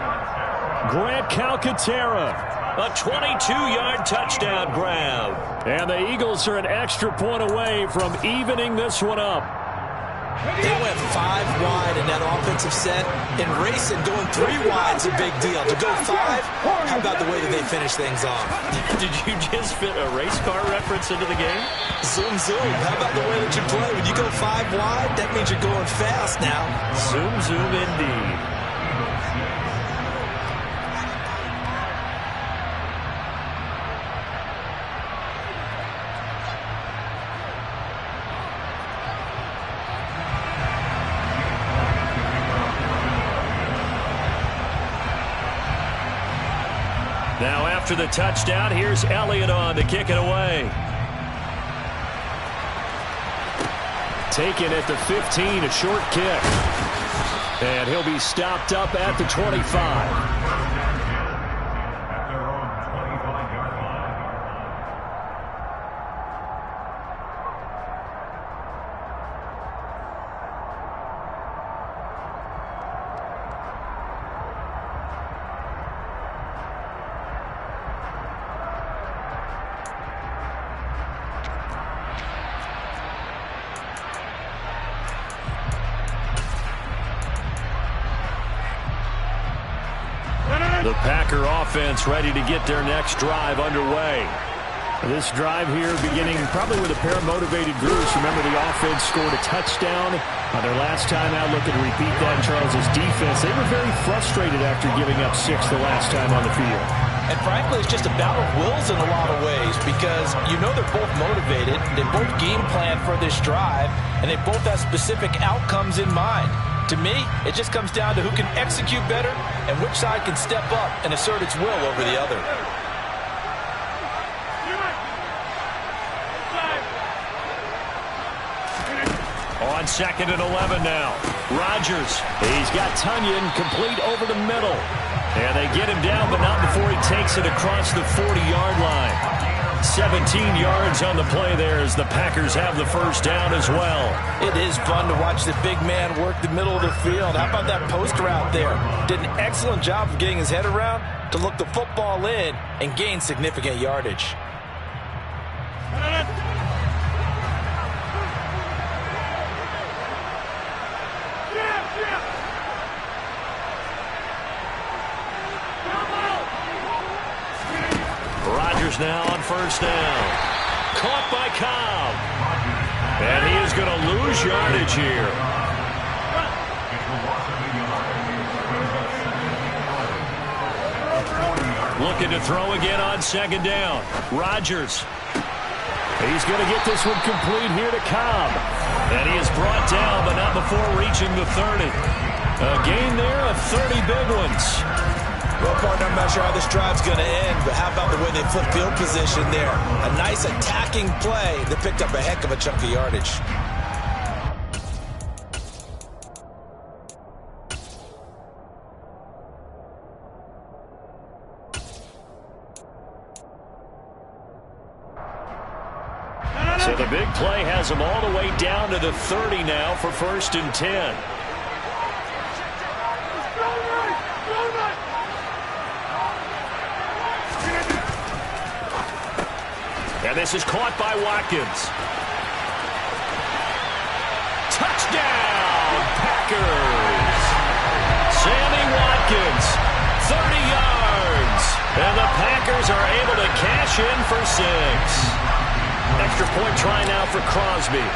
Grant Calcaterra. A 22-yard touchdown grab. And the Eagles are an extra point away from evening this one up. They went 5 wide in that offensive set. In racing, going 3 wide's a big deal. To go 5, how about the way that they finish things off? Did you just fit a race car reference into the game? Zoom, zoom. How about the way that you play? When you go 5 wide, that means you're going fast now. Zoom, zoom indeed. Now after the touchdown, here's Elliott on to kick it away. Taken at the 15, a short kick. And he'll be stopped up at the 25. The Packer offense ready to get their next drive underway. This drive here beginning probably with a pair of motivated groups. Remember, the offense scored a touchdown on their last time out. Looking to repeat that. Charles's defense, they were very frustrated after giving up 6 the last time on the field. And frankly, it's just a battle of wills in a lot of ways because you know they're both motivated. They both game plan for this drive, and they both have specific outcomes in mind. To me, it just comes down to who can execute better and which side can step up and assert its will over the other. On on 2nd and 11 now. Rodgers. He's got Tunyon complete over the middle. And they get him down, but not before he takes it across the 40-yard line. 17 yards on the play there as the Packers have the first down as well. It is fun to watch the big man work the middle of the field. How about that post route there? Did an excellent job of getting his head around to look the football in and gain significant yardage. Rodgers now on first down. Caught by Cobb. And he is going to lose yardage here. Looking to throw again on 2nd down. Rodgers. He's going to get this one complete here to Cobb. And he is brought down, but not before reaching the 30. A gain there of 30 big ones. Well, partner, I'm not sure how this drive's going to end, but how about the way they flip field position there? A nice attacking play that picked up a heck of a chunk of yardage. So the big play has them all the way down to the 30 now for 1st and 10. And this is caught by Watkins. Touchdown, Packers! Sammy Watkins, 30 yards. And the Packers are able to cash in for 6. Extra point try now for Crosby.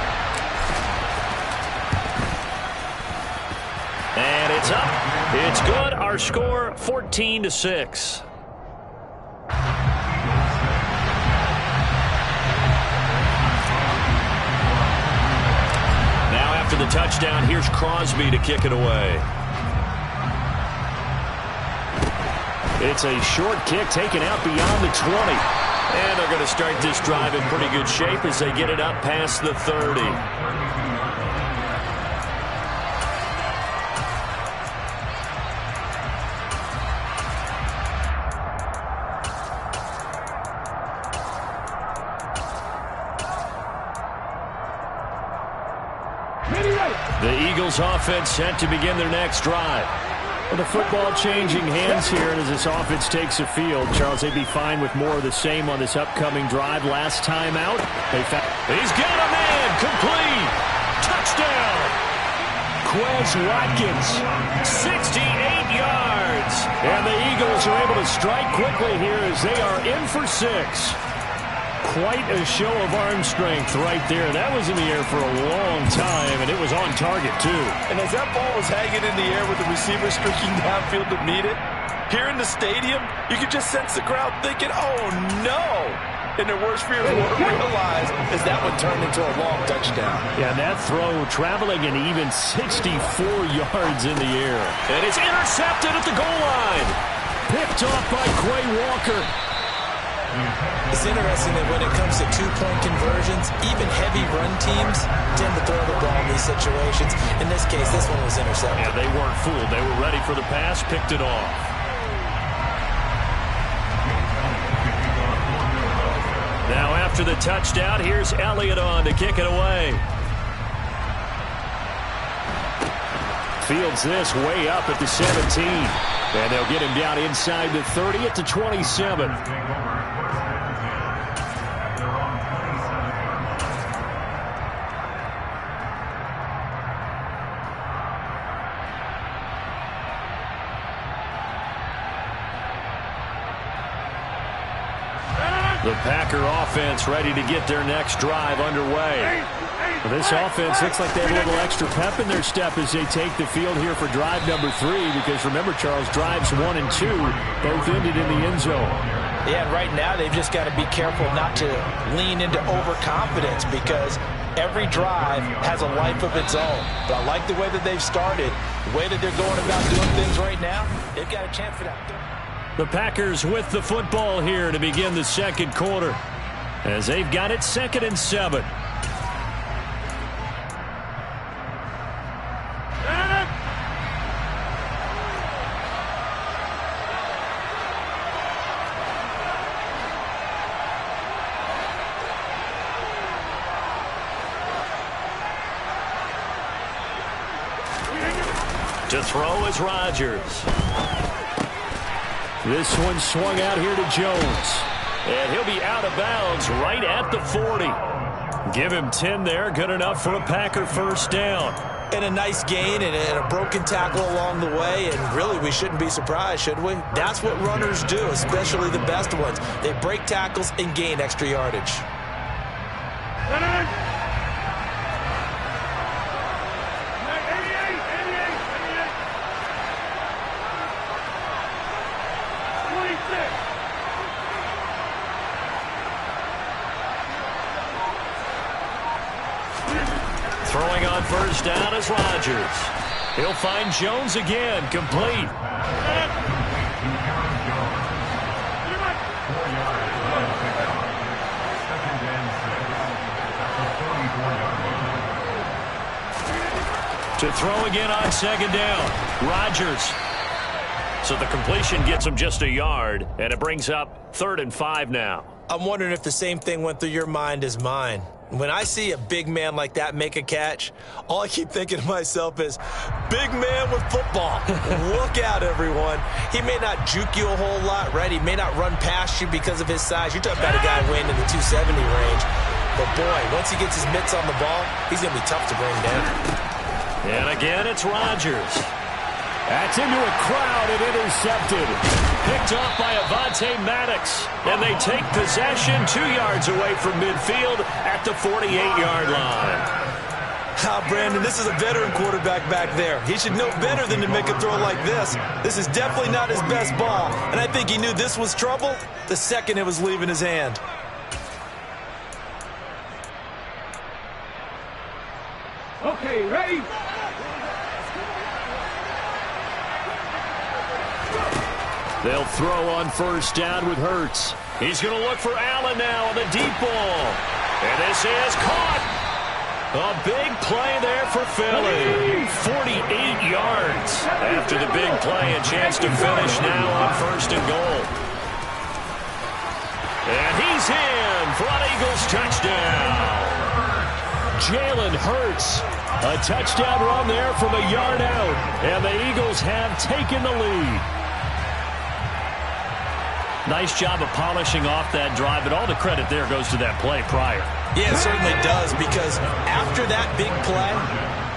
And it's up. It's good. Our score, 14-6. After the touchdown, here's Crosby to kick it away. It's a short kick taken out beyond the 20. And they're going to start this drive in pretty good shape as they get it up past the 30. The Eagles offense set to begin their next drive. Well, the football changing hands here, and as this offense takes the field, Charles, they'd be fine with more of the same on this upcoming drive. Last time out, he's got a man, complete, touchdown. Quez Watkins, 68 yards. And the Eagles are able to strike quickly here as they are in for 6. Quite a show of arm strength right there. That was in the air for a long time, and it was on target, too. And as that ball was hanging in the air with the receiver streaking downfield to meet it, here in the stadium, you could just sense the crowd thinking, oh, no. And their worst fears were realized as that one turned into a long touchdown. Yeah, that throw traveling an even 64 yards in the air. And it's intercepted at the goal line. Picked off by Quay Walker. It's interesting that when it comes to two-point conversions, even heavy run teams tend to throw the ball in these situations. In this case, this one was intercepted. Yeah, they weren't fooled. They were ready for the pass, picked it off. Now after the touchdown, here's Elliott on to kick it away. Fields this way up at the 17. And they'll get him down inside the 30 at the 27. The Packer offense ready to get their next drive underway. Well, this offense looks like they have a little extra pep in their step as they take the field here for drive number 3, because remember, Charles, drives 1 and 2 both ended in the end zone. Yeah, and right now they've just got to be careful not to lean into overconfidence, because every drive has a life of its own. But I like the way that they've started, the way that they're going about doing things right now. They've got a chance for that. The Packers with the football here to begin the second quarter, as they've got it 2nd and 7. To throw is Rodgers. This one swung out here to Jones. And he'll be out of bounds right at the 40. Give him 10 there. Good enough for a Packer first down. And a nice gain and a broken tackle along the way. And really, we shouldn't be surprised, should we? That's what runners do, especially the best ones. They break tackles and gain extra yardage. Throwing on first down is Rodgers. He'll find Jones again, complete. To throw again on second down, Rodgers. So the completion gets him just a yard, and it brings up 3rd and 5 now. I'm wondering if the same thing went through your mind as mine. When I see a big man like that make a catch, all I keep thinking to myself is, big man with football. Look out, everyone. He may not juke you a whole lot, right? He may not run past you because of his size. You're talking about a guy weighing in the 270 range. But, boy, once he gets his mitts on the ball, he's going to be tough to bring down. And again, it's Rodgers. That's into a crowd and intercepted. Picked off by Avonte Maddox. And they take possession 2 yards away from midfield at the 48-yard line. Brandon, this is a veteran quarterback back there. He should know better than to make a throw like this. This is definitely not his best ball. And I think he knew this was trouble the second it was leaving his hand. Okay, ready? They'll throw on first down with Hurts. He's going to look for Allen now on the deep ball. And this is caught. A big play there for Philly. 48 yards after the big play. A chance to finish now on 1st and goal. And he's in for an Eagles touchdown. Jalen Hurts. A touchdown run there from a yard out. And the Eagles have taken the lead. Nice job of polishing off that drive, but all the credit there goes to that play prior. Yeah, it certainly does, because after that big play,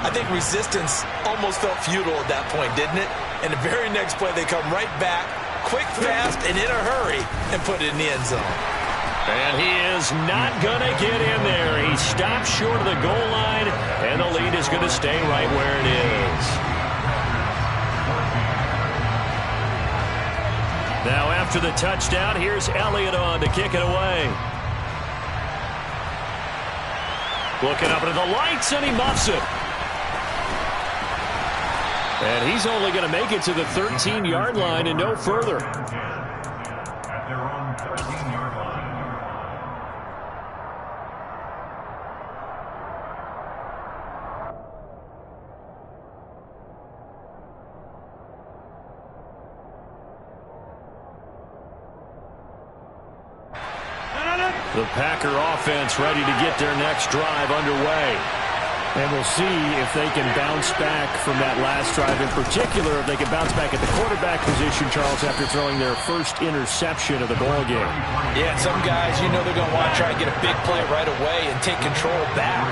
I think resistance almost felt futile at that point, didn't it? And the very next play, they come right back, quick, fast, and in a hurry, and put it in the end zone. And he is not going to get in there. He stops short of the goal line, and the lead is going to stay right where it is. Now after the touchdown, here's Elliott on to kick it away. Looking up into the lights, and he muffs it. And he's only going to make it to the 13-yard line and no further. At their own 13-yard line. The Packer offense ready to get their next drive underway. And we'll see if they can bounce back from that last drive. In particular, if they can bounce back at the quarterback position, Charles, after throwing their first interception of the ball game. Yeah, some guys, you know they're going to want to try and get a big play right away and take control back.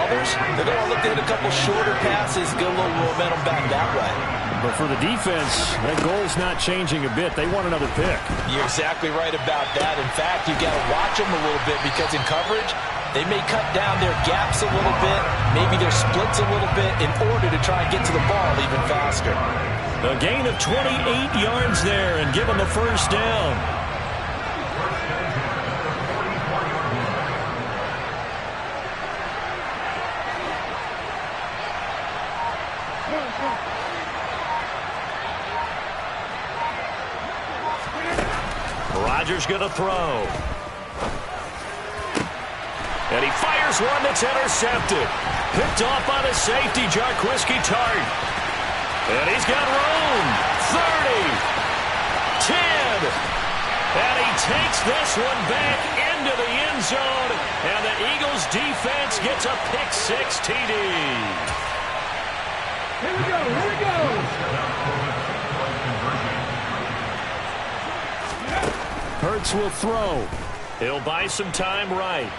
Others, they're going to look at a couple shorter passes, get a little momentum back that way. But for the defense, that goal's not changing a bit. They want another pick. You're exactly right about that. In fact, you've got to watch them a little bit, because in coverage, they may cut down their gaps a little bit, maybe their splits a little bit, in order to try and get to the ball even faster. A gain of 28 yards there and give them the first down. Rodgers going to throw. And he fires one that's intercepted. Picked off by the safety, Jarquiski Tart. And he's got room. 30. 10. And he takes this one back into the end zone. And the Eagles defense gets a pick six TD. Here we go, here we go. Hurts will throw. He'll buy some time right.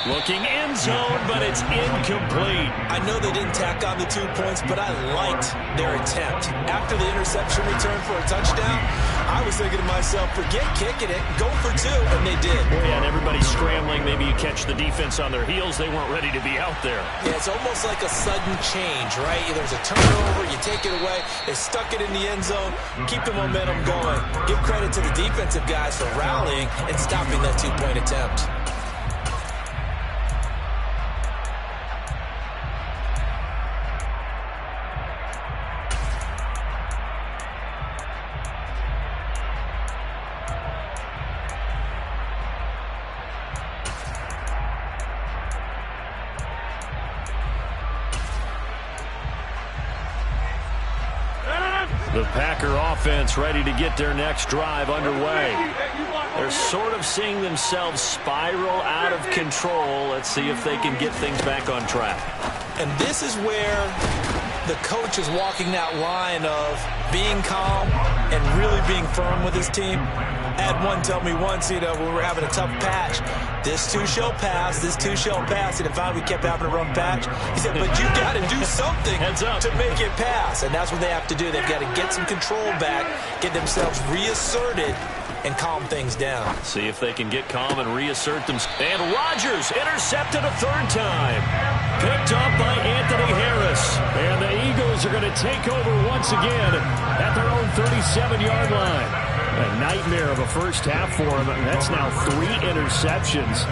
Looking end zone, but it's incomplete. I know they didn't tack on the 2 points, but I liked their attempt. After the interception return for a touchdown, I was thinking to myself, forget kicking it, go for 2, and they did. Well, yeah, and everybody's scrambling. Maybe you catch the defense on their heels. They weren't ready to be out there. Yeah, it's almost like a sudden change, right? There's a turnover, you take it away, they stuck it in the end zone, keep the momentum going. Give credit to the defensive guys for rallying and stopping that 2-point attempt. The Packer offense ready to get their next drive underway. They're sort of seeing themselves spiral out of control. Let's see if they can get things back on track. And this is where the coach is walking that line of being calm and really being firm with his team. I had one tell me once, when we were having a tough patch, this too shall pass, this too shall pass. And if we kept having a rough patch, he said, but you got to do something to make it pass. And that's what they have to do. They've got to get some control back, get themselves reasserted, and calm things down. See if they can get calm and reassert them. And Rodgers intercepted a 3rd time. Picked up by Anthony Harris. And the Eagles are going to take over once again at their own 37-yard line. A nightmare of a first half for him. That's now 3 interceptions.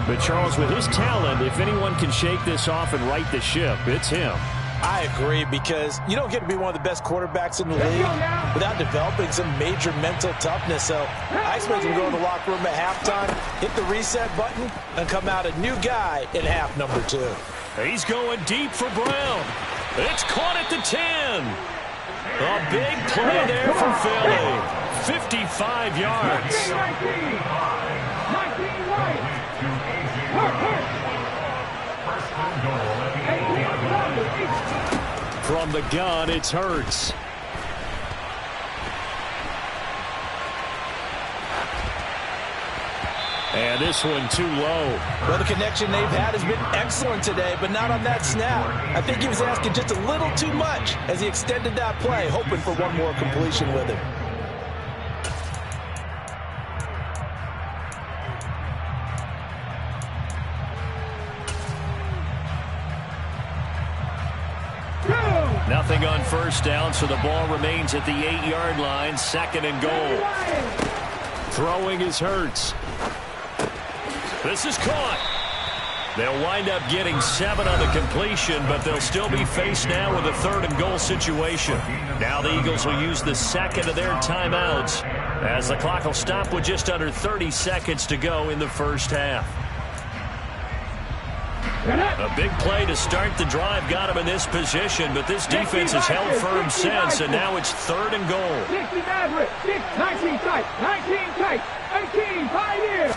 But Charles, with his talent, if anyone can shake this off and right the ship, it's him. I agree, because you don't get to be one of the best quarterbacks in the league without developing some major mental toughness. So I expect him to go to the locker room at halftime, hit the reset button, and come out a new guy in half number 2. He's going deep for Brown. It's caught at the 10. A big play there for Philly. 55 yards. 19 right. From the gun, it's Hurts. And this one too low. Well, the connection they've had has been excellent today, but not on that snap. I think he was asking just a little too much as he extended that play, hoping for one more completion with him. Nothing on first down, so the ball remains at the 8-yard line. 2nd and goal. Throwing is Hurts. This is caught. They'll wind up getting 7 on the completion, but they'll still be faced now with a 3rd and goal situation. Now the Eagles will use the 2nd of their timeouts as the clock will stop with just under 30 seconds to go in the first half. A big play to start the drive got him in this position, but this defense has held firm since, and now it's 3rd and goal. 60 average, 19 tight, 19 tight, 18, pioneer.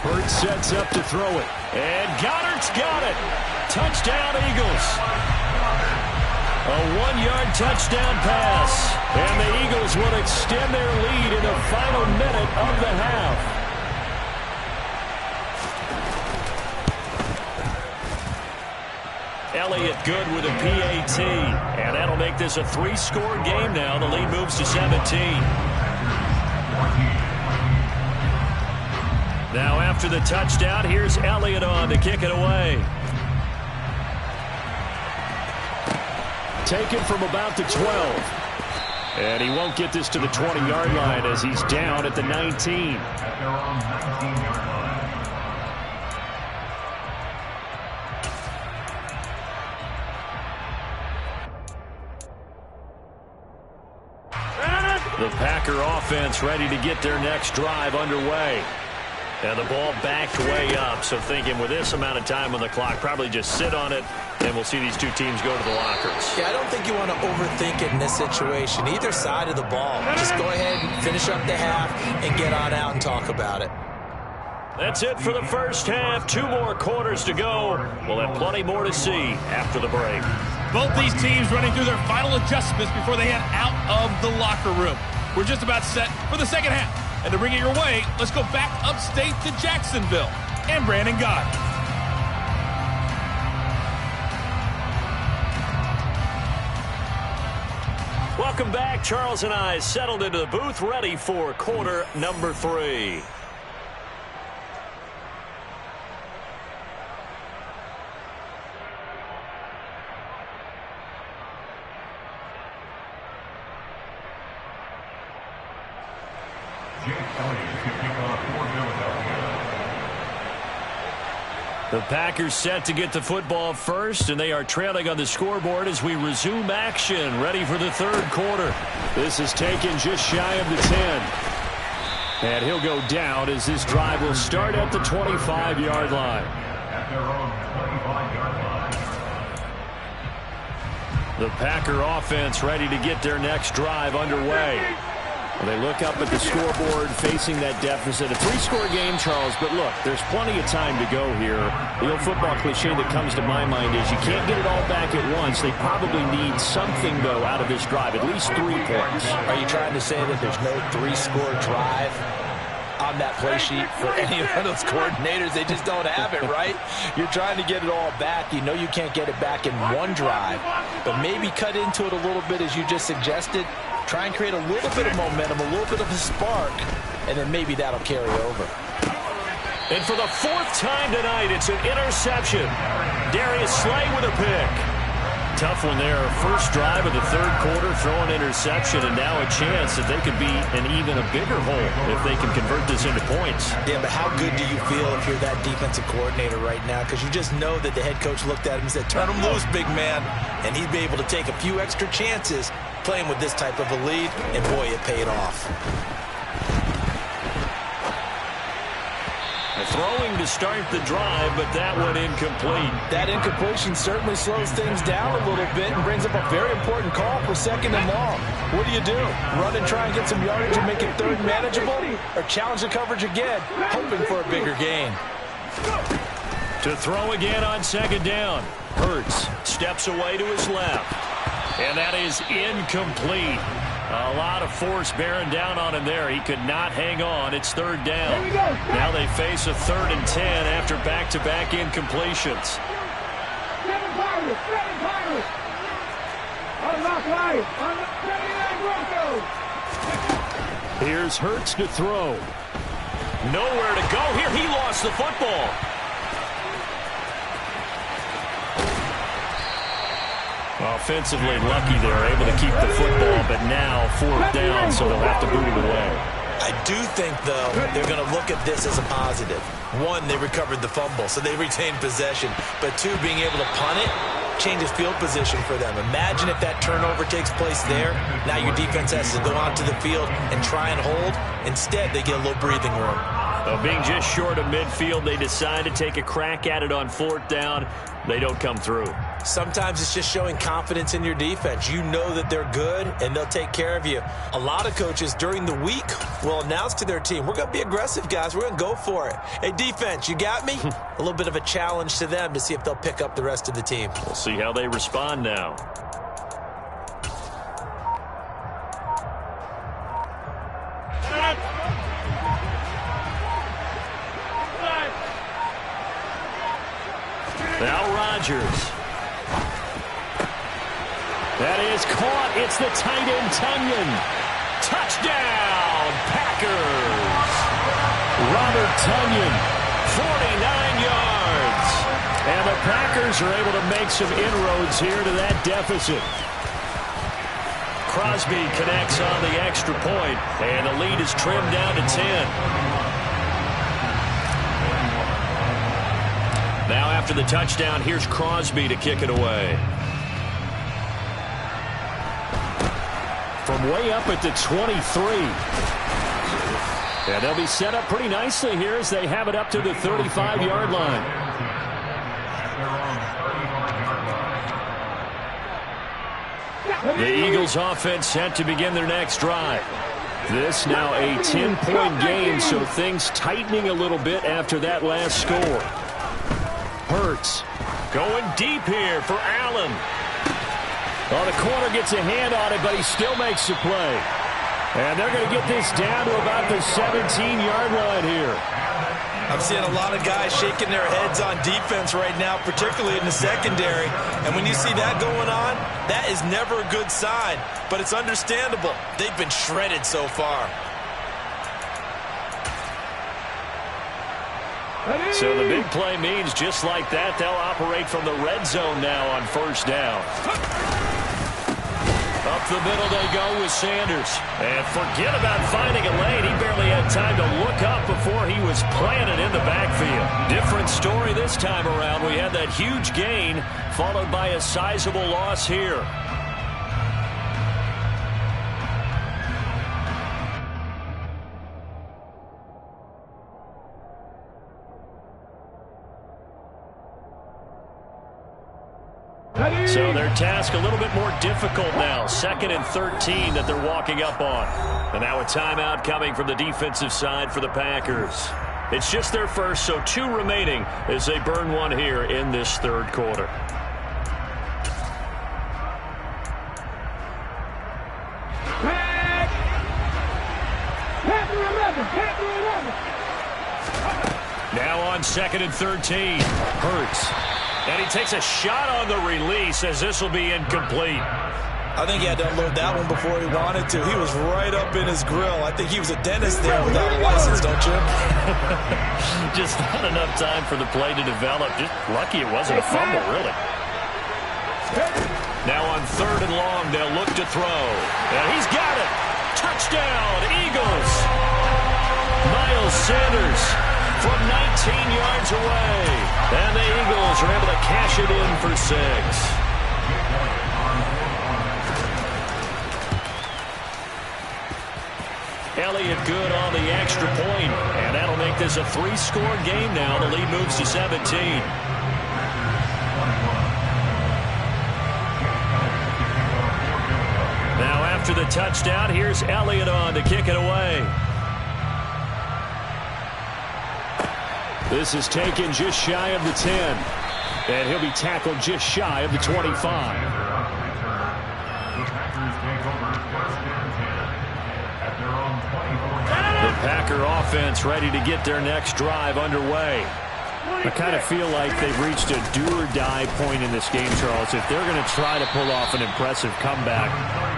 Hurts sets up to throw it. And Goddard's got it. Touchdown, Eagles. A 1-yard touchdown pass. And the Eagles will extend their lead in the final minute of the half. Elliott good with a PAT. And that'll make this a 3-score game now. The lead moves to 17. Now after the touchdown, here's Elliott on to kick it away. Taken from about the 12. And he won't get this to the 20-yard line as he's down at the 19. The Packer offense ready to get their next drive underway. And the ball backed way up, so thinking with this amount of time on the clock, probably just sit on it, and we'll see these two teams go to the lockers. Yeah, I don't think you want to overthink it in this situation. Either side of the ball. Just go ahead and finish up the half and get on out and talk about it. That's it for the first half. 2 more quarters to go. We'll have plenty more to see after the break. Both these teams running through their final adjustments before they head out of the locker room. We're just about set for the second half. And to bring it your way, let's go back upstate to Jacksonville and Brandon Gott. Welcome back. Charles and I settled into the booth, ready for quarter number 3. The Packers set to get the football first, and they are trailing on the scoreboard as we resume action, ready for the third quarter. This is taken just shy of the 10. And he'll go down as this drive will start at the 25-yard line. At their own 25-yard line. The Packer offense ready to get their next drive underway. Well, they look up at the scoreboard facing that deficit. A 3-score game, Charles, but look, there's plenty of time to go here. The old football cliche that comes to my mind is you can't get it all back at once. They probably need something, though, out of this drive, at least 3 points. Are you trying to say that there's no 3-score drive on that play sheet for any of those coordinators? They just don't have it, right? You're trying to get it all back. You know you can't get it back in one drive, but maybe cut into it a little bit as you just suggested. Try and create a little bit of momentum, a little bit of a spark, and then maybe that'll carry over. And for the 4th time tonight, it's an interception. Darius Slay with a pick. Tough one there. First drive of the third quarter, throw an interception, and now a chance that they could be in even a bigger hole if they can convert this into points. Yeah, but how good do you feel if you're that defensive coordinator right now? Because you just know that the head coach looked at him and said, turn him loose, big man. And he'd be able to take a few extra chances playing with this type of a lead, and boy, it paid off. Throwing to start the drive, but that one incomplete. That incompletion certainly slows things down a little bit and brings up a very important call for 2nd and long. What do? Run and try and get some yardage and make it third manageable, or challenge the coverage again, hoping for a bigger gain? To throw again on 2nd down. Hurts steps away to his left. And that is incomplete. A lot of force bearing down on him there. He could not hang on. It's 3rd down. Now they face a 3rd and 10 after back-to-back incompletions. Here's Hurts to throw. Nowhere to go here. He lost the football. Offensively lucky they're able to keep the football, but now 4th down, so they'll have to boot it away. I do think, though, they're going to look at this as a positive. 1, they recovered the fumble, so they retained possession. But 2, being able to punt it changes field position for them. Imagine if that turnover takes place there. Now your defense has to go onto the field and try and hold. Instead, they get a little breathing room. Well, being just short of midfield, they decide to take a crack at it on 4th down. They don't come through. Sometimes it's just showing confidence in your defense. You know that they're good, and they'll take care of you. A lot of coaches during the week will announce to their team, we're going to be aggressive, guys. We're going to go for it. Hey, defense, you got me? A little bit of a challenge to them to see if they'll pick up the rest of the team. We'll see how they respond now. Now Rodgers. That is caught. It's the tight end, Tunyon. Touchdown, Packers. Robert Tunyon, 49 yards. And the Packers are able to make some inroads here to that deficit. Crosby connects on the extra point, and the lead is trimmed down to 10. Now after the touchdown, here's Crosby to kick it away. From way up at the 23. And they'll be set up pretty nicely here as they have it up to the 35-yard line. The Eagles offense set to begin their next drive. This now a 10-point game, so things tightening a little bit after that last score. Hurts going deep here for Allen. Oh, the corner gets a hand on it, but he still makes the play. And they're going to get this down to about the 17-yard line here. I'm seeing a lot of guys shaking their heads on defense right now, particularly in the secondary. And when you see that going on, that is never a good sign. But it's understandable. They've been shredded so far. So the big play means just like that, they'll operate from the red zone now on first down. Up the middle they go with Sanders. And forget about finding a lane. He barely had time to look up before he was planted in the backfield. Different story this time around. We had that huge gain followed by a sizable loss here. So their task a little bit more difficult now. 2nd and 13 that they're walking up on. And now a timeout coming from the defensive side for the Packers. It's just their first, so 2 remaining as they burn one here in this third quarter. Now on 2nd and 13. Hurts. And he takes a shot on the release as this will be incomplete. I think he had to unload that one before he wanted to. He was right up in his grill. I think he was a dentist there without a license, don't you? Just not enough time for the play to develop. Just lucky it wasn't a fumble, really. Now on 3rd and long, they'll look to throw. And he's got it. Touchdown, Eagles. Miles Sanders from 19 yards away. And the Eagles are able to cash it in for 6. Elliott good on the extra point, and that'll make this a 3-score game now. The lead moves to 17. Now after the touchdown, here's Elliott on to kick it away. This is taken just shy of the 10. And he'll be tackled just shy of the 25. The Packers take over 1st and 10 at their own 24. The Packer offense ready to get their next drive underway. I kind of feel like they've reached a do-or-die point in this game, Charles. If they're going to try to pull off an impressive comeback,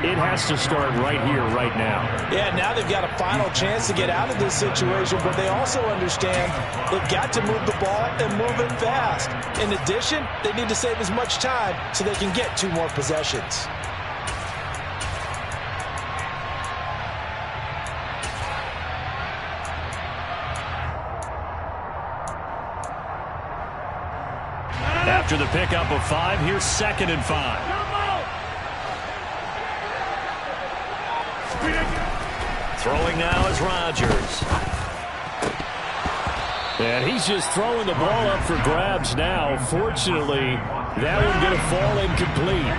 it has to start right here, right now. Yeah, now they've got a final chance to get out of this situation, but they also understand they've got to move the ball and move it fast. In addition, they need to save as much time so they can get 2 more possessions. After the pickup of 5, here's 2nd and 5. Throwing now is Rodgers. And he's just throwing the ball up for grabs now. Fortunately, that one going to fall incomplete.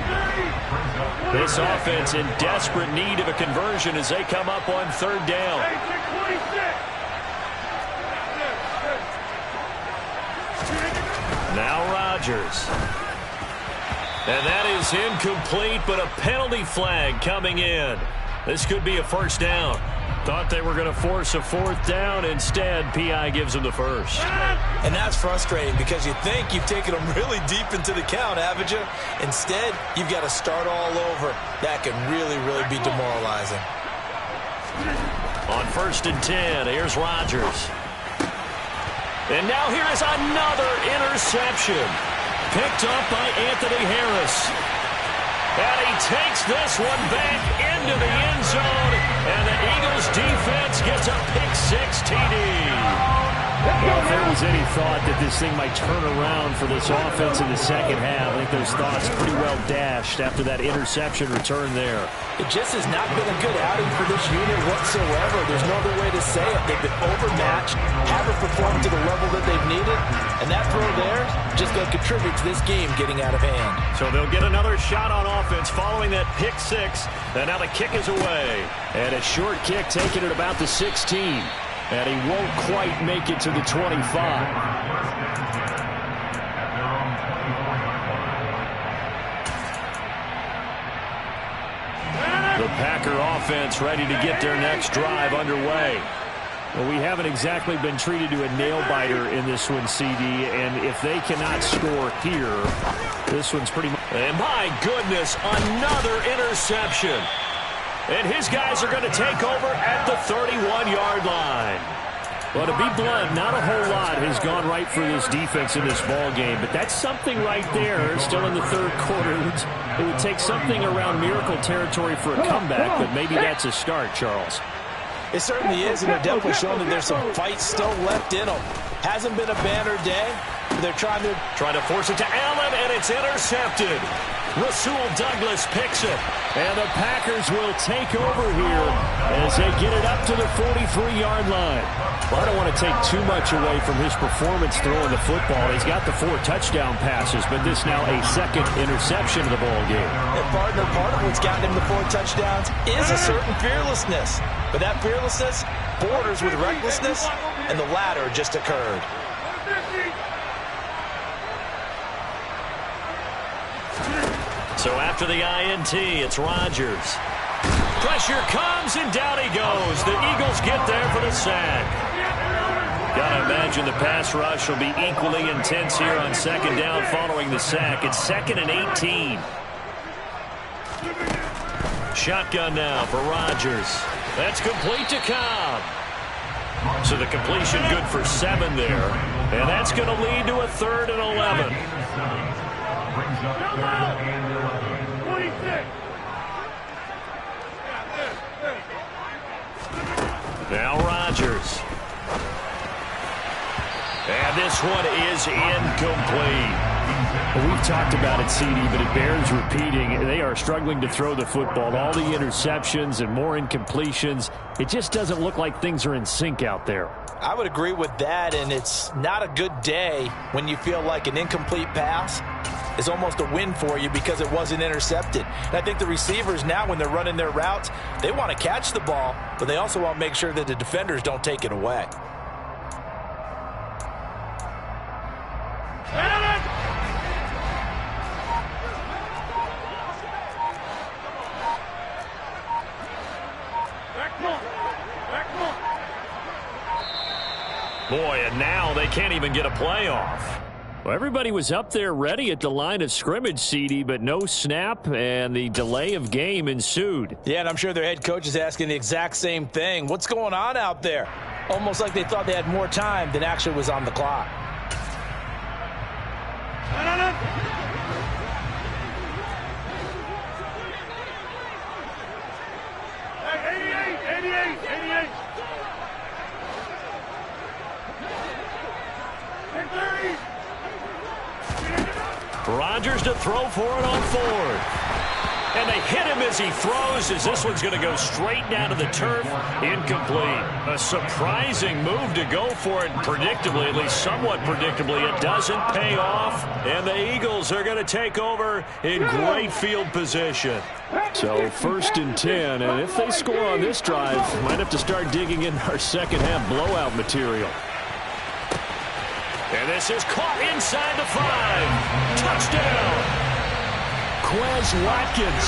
This offense in desperate need of a conversion as they come up on 3rd down. Now Rodgers. And that is incomplete, but a penalty flag coming in. This could be a 1st down. Thought they were going to force a 4th down. Instead, P.I. gives them the 1st. And that's frustrating because you think you've taken them really deep into the count, haven't you? Instead, you've got to start all over. That can really, really be demoralizing. On 1st and 10, here's Rodgers. And now here is another interception. Picked up by Anthony Harris. And he takes this one back into the end zone. And the Eagles defense gets a pick-6 TD. Well, if there was any thought that this thing might turn around for this offense in the 2nd half, I think those thoughts pretty well dashed after that interception return there. It just has not been a good outing for this unit whatsoever. There's no other way to say it. They've been overmatched, haven't performed to the level that they've needed, and that throw there just going to contribute to this game getting out of hand. So they'll get another shot on offense following that pick-6, and now the kick is away. And a short kick taken at about the 16. And he won't quite make it to the 25. The Packers Packer offense ready to get their next drive underway. Well, we haven't exactly been treated to a nail-biter in this one, CD, and if they cannot score here, this one's pretty much... And my goodness, another interception. And his guys are going to take over at the 31-yard line. Well, to be blunt, not a whole lot has gone right for this defense in this ball game, but that's something right there. Still in the third quarter. It would take something around miracle territory for a comeback, but maybe that's a start, Charles. It certainly is, and they're definitely showing that there's some fight still left in them. Hasn't been a banner day. They're trying to force it to Allen, and it's intercepted. Rasul Douglas picks it. And the Packers will take over here as they get it up to the 43-yard line. Well, I don't want to take too much away from his performance throwing the football. He's got the 4 touchdown passes, but this now a second interception of the ball game. And partner, part of what's gotten him the 4 touchdowns is a certain fearlessness. But that fearlessness borders with recklessness, and the latter just occurred. So after the INT, it's Rodgers. Pressure comes, and down he goes. The Eagles get there for the sack. Gotta imagine the pass rush will be equally intense here on second down following the sack. It's 2nd and 18. Shotgun now for Rodgers. That's complete to Cobb. So the completion good for 7 there. And that's going to lead to a 3rd and 11. Brings up 3rd and 11. 26. Now Rodgers. And this one is incomplete. Well, we've talked about it, CD, but it bears repeating. They are struggling to throw the football. All the interceptions and more incompletions. It just doesn't look like things are in sync out there. I would agree with that, and it's not a good day when you feel like an incomplete pass is almost a win for you because it wasn't intercepted. And I think the receivers now, when they're running their routes, they want to catch the ball, but they also want to make sure that the defenders don't take it away. Boy, and now they can't even get a playoff. Well, everybody was up there ready at the line of scrimmage, CD, but no snap, and the delay of game ensued. Yeah, and I'm sure their head coach is asking the exact same thing. What's going on out there? Almost like they thought they had more time than actually was on the clock. Rodgers to throw for it on 4th. And they hit him as he throws, as this one's going to go straight down to the turf. Incomplete. A surprising move to go for it. Predictably, at least somewhat predictably, it doesn't pay off. And the Eagles are going to take over in great field position. So 1st and 10, and if they score on this drive, might have to start digging in our second half blowout material. And this is caught inside the 5. Touchdown. Quez Watkins